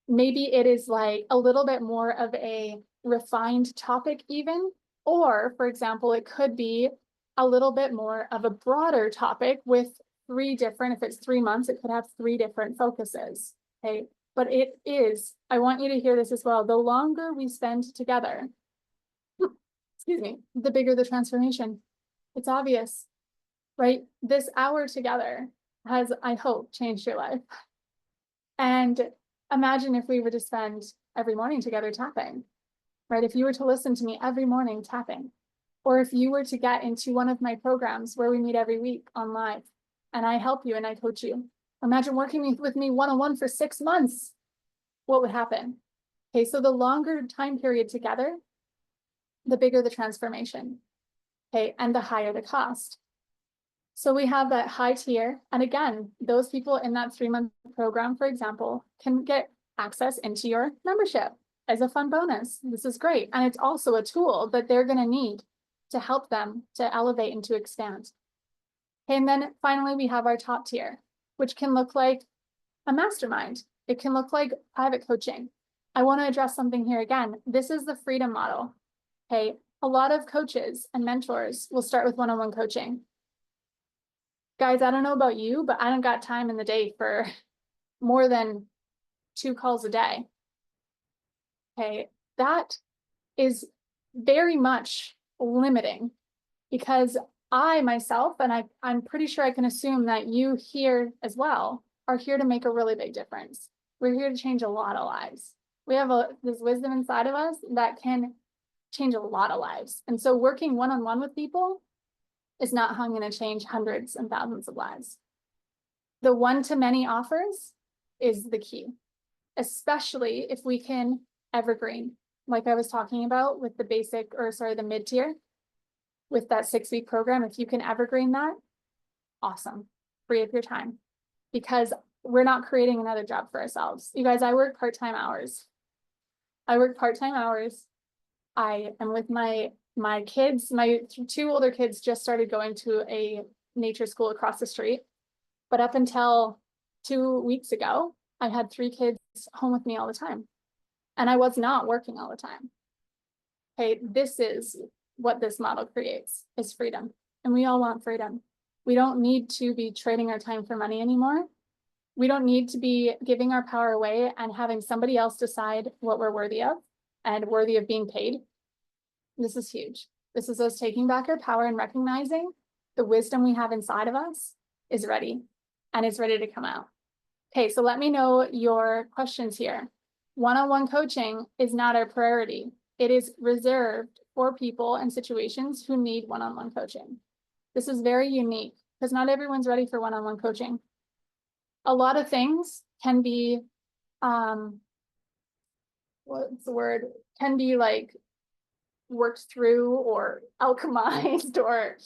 Maybe it is like a little bit more of a refined topic even, or for example, it could be a little bit more of a broader topic with 3 different, if it's 3 months, it could have 3 different focuses, okay? But it is, I want you to hear this as well, the longer we spend together, excuse me, the bigger the transformation. It's obvious, right? This hour together has, I hope, changed your life. And imagine if we were to spend every morning together tapping, right? If you were to listen to me every morning tapping, or if you were to get into one of my programs where we meet every week on live and I help you and I coach you. Imagine working with me one-on-one for 6 months. What would happen? Okay, so the longer time period together, the bigger the transformation, okay, and the higher the cost. So we have that high tier. And again, those people in that 3-month program, for example, can get access into your membership as a fun bonus. This is great. And it's also a tool that they're going to need to help them to elevate and to expand. Okay, and then finally, we have our top tier, which can look like a mastermind. It can look like private coaching. I want to address something here again. This is the freedom model. Okay, a lot of coaches and mentors will start with one-on-one coaching. Guys, I don't know about you, but I don't got time in the day for more than 2 calls a day. Okay, that is very much limiting, because I myself, and I'm pretty sure I can assume that you here as well, are here to make a really big difference. We're here to change a lot of lives. We have this wisdom inside of us that can change a lot of lives. And so working one-on-one with people is not how I'm going to change hundreds and thousands of lives. The one-to-many offers is the key, especially if we can evergreen, like I was talking about with the basic, or sorry, the mid-tier, with that 6-week program. If you can evergreen that, awesome, free up your time, because we're not creating another job for ourselves. You guys, I work part-time hours. I work part-time hours. I am with my kids. My two older kids just started going to a nature school across the street. But up until 2 weeks ago, I had 3 kids home with me all the time. And I was not working all the time. Okay, this is what this model creates, is freedom. And we all want freedom. We don't need to be trading our time for money anymore. We don't need to be giving our power away and having somebody else decide what we're worthy of and worthy of being paid. This is huge. This is us taking back our power and recognizing the wisdom we have inside of us is ready, and it's ready to come out. Okay, so let me know your questions here. One-on-one coaching is not our priority. It is reserved for people and situations who need one-on-one coaching. This is very unique because not everyone's ready for one-on-one coaching. A lot of things can be, what's the word? Can be like worked through or alchemized or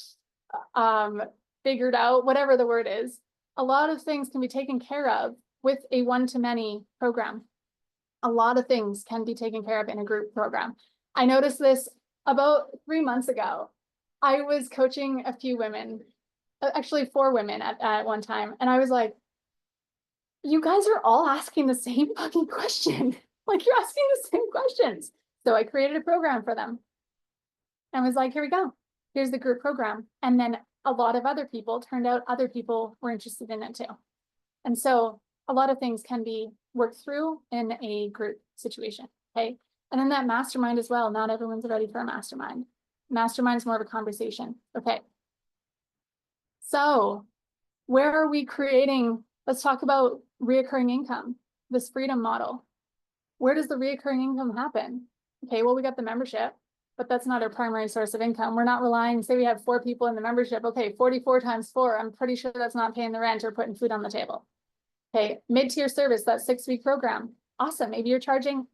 figured out, whatever the word is. A lot of things can be taken care of with a one-to-many program. A lot of things can be taken care of in a group program. I noticed this about 3 months ago. I was coaching a few women, actually 4 women at one time. And I was like, you guys are all asking the same fucking question. Like, you're asking the same questions. So I created a program for them. And was like, here we go. Here's the group program. And then a lot of other people, turned out other people were interested in it too. And so a lot of things can be worked through in a group situation, okay? And then that mastermind as well. Not everyone's ready for a mastermind. Mastermind is more of a conversation, okay? So where are we creating? Let's talk about reoccurring income, this freedom model. Where does the reoccurring income happen? Okay, well, we got the membership, but that's not our primary source of income. We're not relying, say we have 4 people in the membership. Okay, 44 times 4, I'm pretty sure that's not paying the rent or putting food on the table. Okay, mid-tier service, that 6-week program. Awesome, maybe you're charging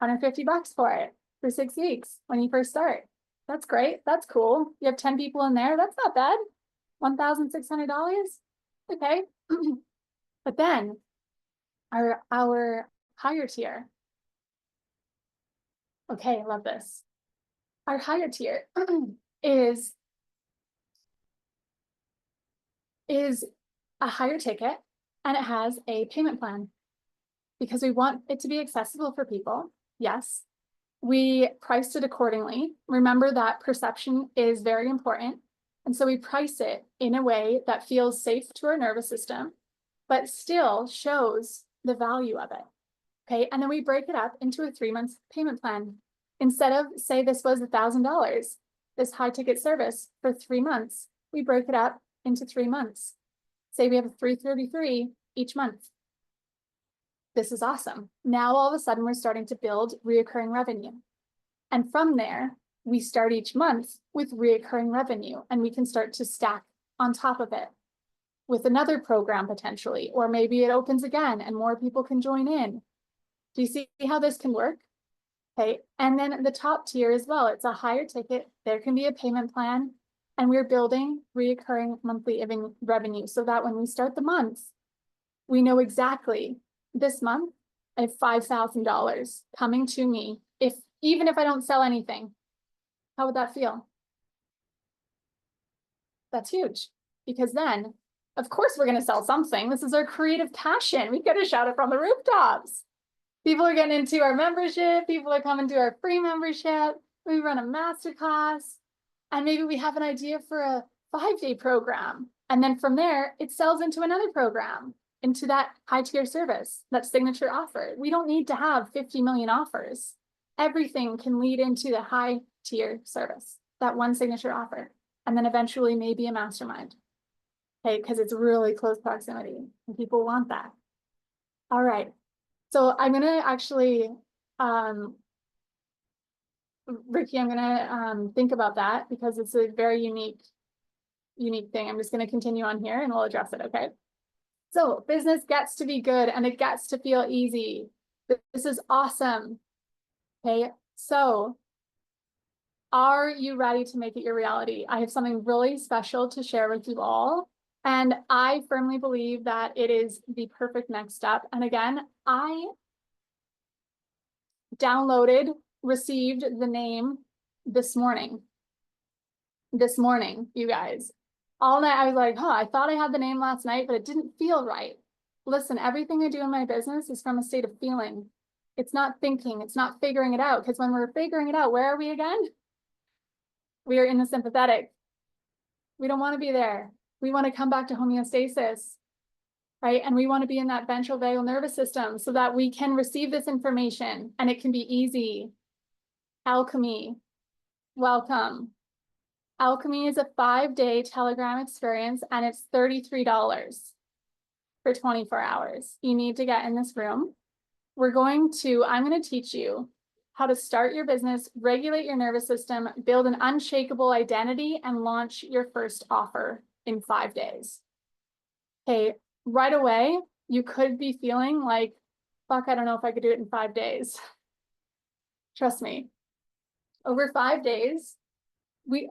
$150 for it for 6 weeks when you first start. That's great, that's cool. You have 10 people in there, that's not bad. $1,600, okay. But then our higher tier. Okay, I love this. Our higher tier is a higher ticket, and it has a payment plan because we want it to be accessible for people. Yes, we priced it accordingly. Remember that perception is very important. And so we price it in a way that feels safe to our nervous system, but still shows the value of it. Okay, and then we break it up into a 3-month payment plan. Instead of, say this was $1,000, this high ticket service for 3 months, we break it up into 3 months. Say we have $333 each month. This is awesome. Now all of a sudden we're starting to build reoccurring revenue. And from there, we start each month with reoccurring revenue, and we can start to stack on top of it with another program potentially, or maybe it opens again and more people can join in. Do you see how this can work? Okay, and then the top tier as well, it's a higher ticket, there can be a payment plan, and we're building reoccurring monthly revenue so that when we start the month, we know exactly this month I have $5,000 coming to me, even if I don't sell anything. How would that feel? That's huge, because then, of course, we're going to sell something. This is our creative passion. We got to shout it from the rooftops. People are getting into our membership. People are coming to our free membership. We run a masterclass, and maybe we have an idea for a 5-day program. And then from there, it sells into another program, into that high tier service, that signature offer. We don't need to have 50 million offers. Everything can lead into the high tier service, that one signature offer, and then eventually maybe a mastermind. Okay, because it's really close proximity and people want that. All right, so I'm gonna actually, Ricky, I'm gonna think about that because it's a very unique thing. I'm just gonna continue on here and we'll address it, okay? So business gets to be good and it gets to feel easy. This is awesome. Okay, so are you ready to make it your reality? I have something really special to share with you all. And I firmly believe that it is the perfect next step. And again, downloaded, received the name this morning. This morning, you guys. All night I was like, I thought I had the name last night, but it didn't feel right. Listen, everything I do in my business is from a state of feeling. It's not thinking, it's not figuring it out. Because when we're figuring it out, where are we again? We are in the sympathetic. We don't want to be there. We want to come back to homeostasis, right? And we want to be in that ventral vagal nervous system so that we can receive this information and it can be easy. Alchemy, welcome. Alchemy is a 5-day Telegram experience and it's $33 for 24 hours. You need to get in this room. I'm going to teach you how to start your business, regulate your nervous system, build an unshakable identity, and launch your first offer in 5 days. Okay, right away, you could be feeling like, fuck, I don't know if I could do it in 5 days. Trust me. Over 5 days, we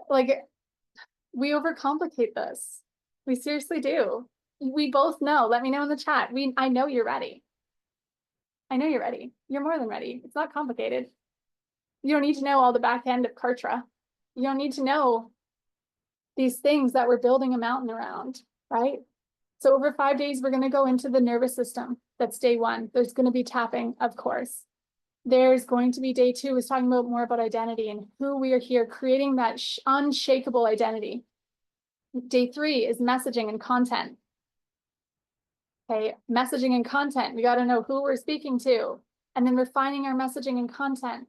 overcomplicate this. We seriously do. We both know. Let me know in the chat. I know you're ready. I know you're ready. You're more than ready. It's not complicated. You don't need to know all the back end of Kartra. You don't need to know these things that we're building a mountain around, right? So over 5 days, we're going to go into the nervous system. That's day 1. There's going to be tapping, of course. There's going to be day 2 is talking more about identity and who we are here, creating that unshakable identity. Day 3 is messaging and content. Okay, messaging and content. We got to know who we're speaking to, and then refining our messaging and content.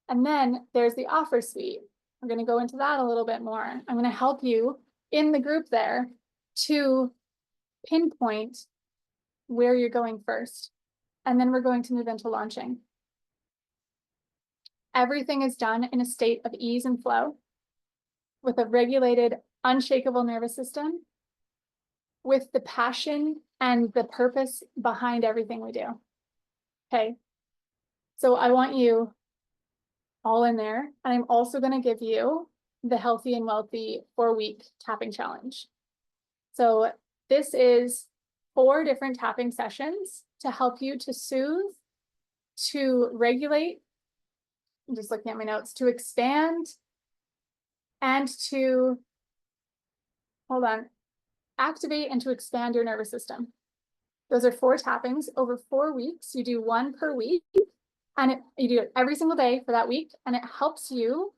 And then there's the offer suite. We're going to go into that a little bit more. I'm going to help you in the group there to pinpoint where you're going first. And then we're going to move into launching. Everything is done in a state of ease and flow with a regulated, unshakable nervous system, with the passion and the purpose behind everything we do. Okay. So I want you all in there. And I'm also going to give you the Healthy and Wealthy 4-week tapping challenge. So this is 4 different tapping sessions to help you to soothe, to regulate, I'm just looking at my notes, to expand, and to, activate and to expand your nervous system. Those are 4 tappings over 4 weeks. You do 1 per week, and you do it every single day for that week. And it helps you,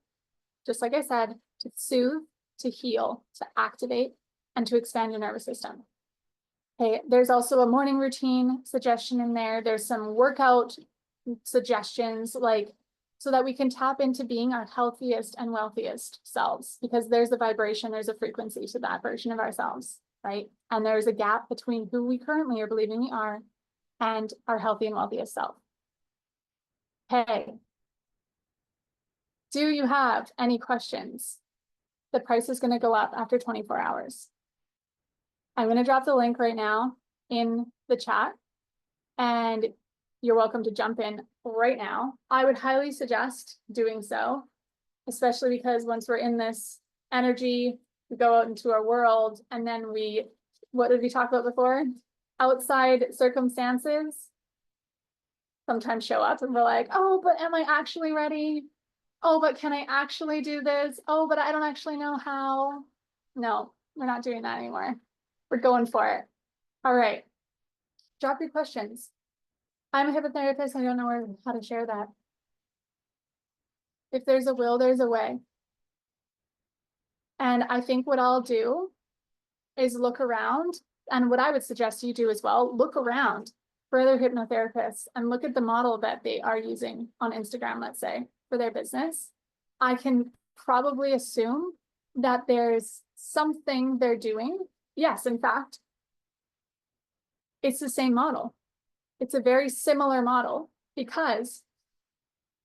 just like I said, to soothe, to heal, to activate, and to expand your nervous system. Okay, there's also a morning routine suggestion in there. There's some workout suggestions, so that we can tap into being our healthiest and wealthiest selves, because there's a vibration, there's a frequency to that version of ourselves, right? And there's a gap between who we currently are believing we are and our healthy and wealthiest self. Hey, do you have any questions? The price is going to go up after 24 hours. I'm going to drop the link right now in the chat, and you're welcome to jump in right now. I would highly suggest doing so, especially because once we're in this energy, we go out into our world, and then what did we talk about before? Outside circumstances sometimes show up and we're like, oh, but am I actually ready? Oh, but can I actually do this? Oh, but I don't actually know how. No, we're not doing that anymore. We're going for it. All right. Drop your questions. I'm a hypnotherapist. I don't know how to share that. If there's a will, there's a way. And I think what I'll do is look around, and what I would suggest you do as well, look around for other hypnotherapists and look at the model that they are using on Instagram, let's say, for their business. I can probably assume that there's something they're doing. Yes, in fact, it's the same model. It's a very similar model because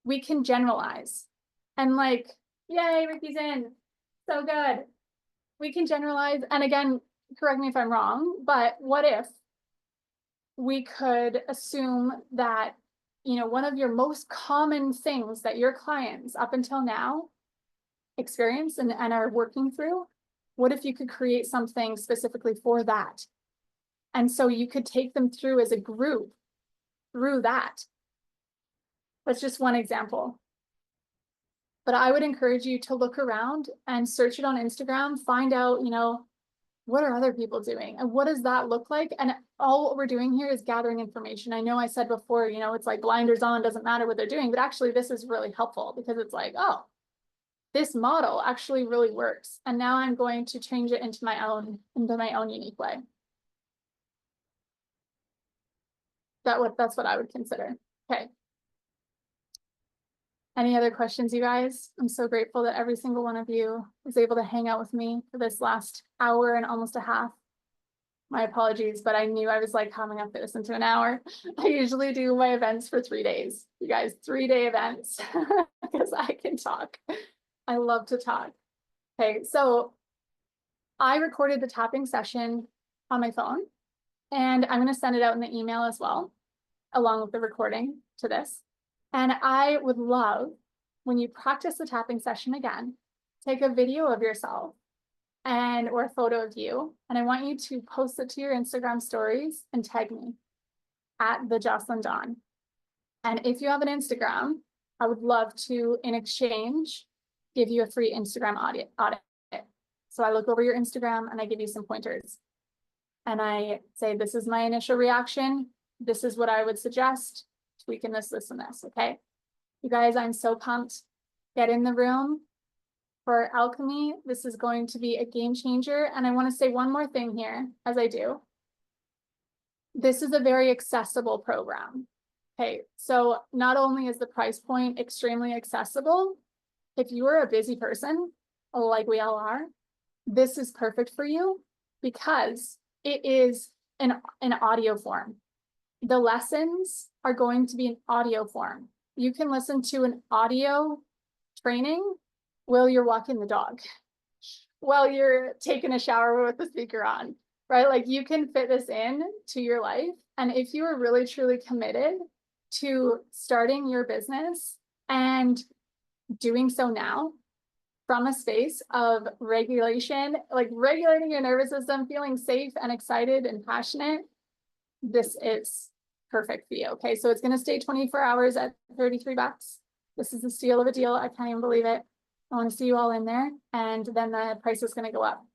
we can generalize. And yay, Ricky's in. So good. We can generalize. And again, correct me if I'm wrong, but what if we could assume that, one of your most common things that your clients up until now experience and are working through, what if you could create something specifically for that? And so you could take them through as a group through that. That's just one example. But I would encourage you to look around and search it on Instagram, find out, you know, what are other people doing and what does that look like? And all what we're doing here is gathering information. I know I said before, you know, it's like blinders on, doesn't matter what they're doing, but actually this is really helpful because it's like, oh, this model actually really works. And now I'm going to change it into my own unique way. That's what I would consider. Okay. Any other questions, you guys? I'm so grateful that every single one of you was able to hang out with me for this last hour and almost a half. My apologies, but I knew I was like, how am I gonna fit this into an hour? I usually do my events for 3 days. You guys, 3-day events because I can talk. I love to talk. Okay, so I recorded the tapping session on my phone and I'm gonna send it out in the email as well, along with the recording to this. And I would love, when you practice the tapping session again, take a video of yourself or a photo of you. And I want you to post it to your Instagram stories and tag me at the Jocelyn Dawn. And if you have an Instagram, I would love to, in exchange, give you a free Instagram audit. So I look over your Instagram and I give you some pointers. And I say, this is my initial reaction. This is what I would suggest. Tweaking this, and this, okay? You guys, I'm so pumped. Get in the room for alchemy. This is going to be a game changer. And I want to say one more thing here, as I do. This is a very accessible program. Okay, so not only is the price point extremely accessible, if you are a busy person, like we all are, this is perfect for you because it is an audio form. The lessons are going to be in audio form. You can listen to an audio training while you're walking the dog, while you're taking a shower with the speaker on, right? Like you can fit this in to your life. And if you are really, truly committed to starting your business and doing so now from a space of regulation, like regulating your nervous system, feeling safe and excited and passionate, this is perfect for you. Okay, so it's going to stay 24 hours at $33. This is a steal of a deal. I can't even believe it. I want to see you all in there, and then the price is going to go up.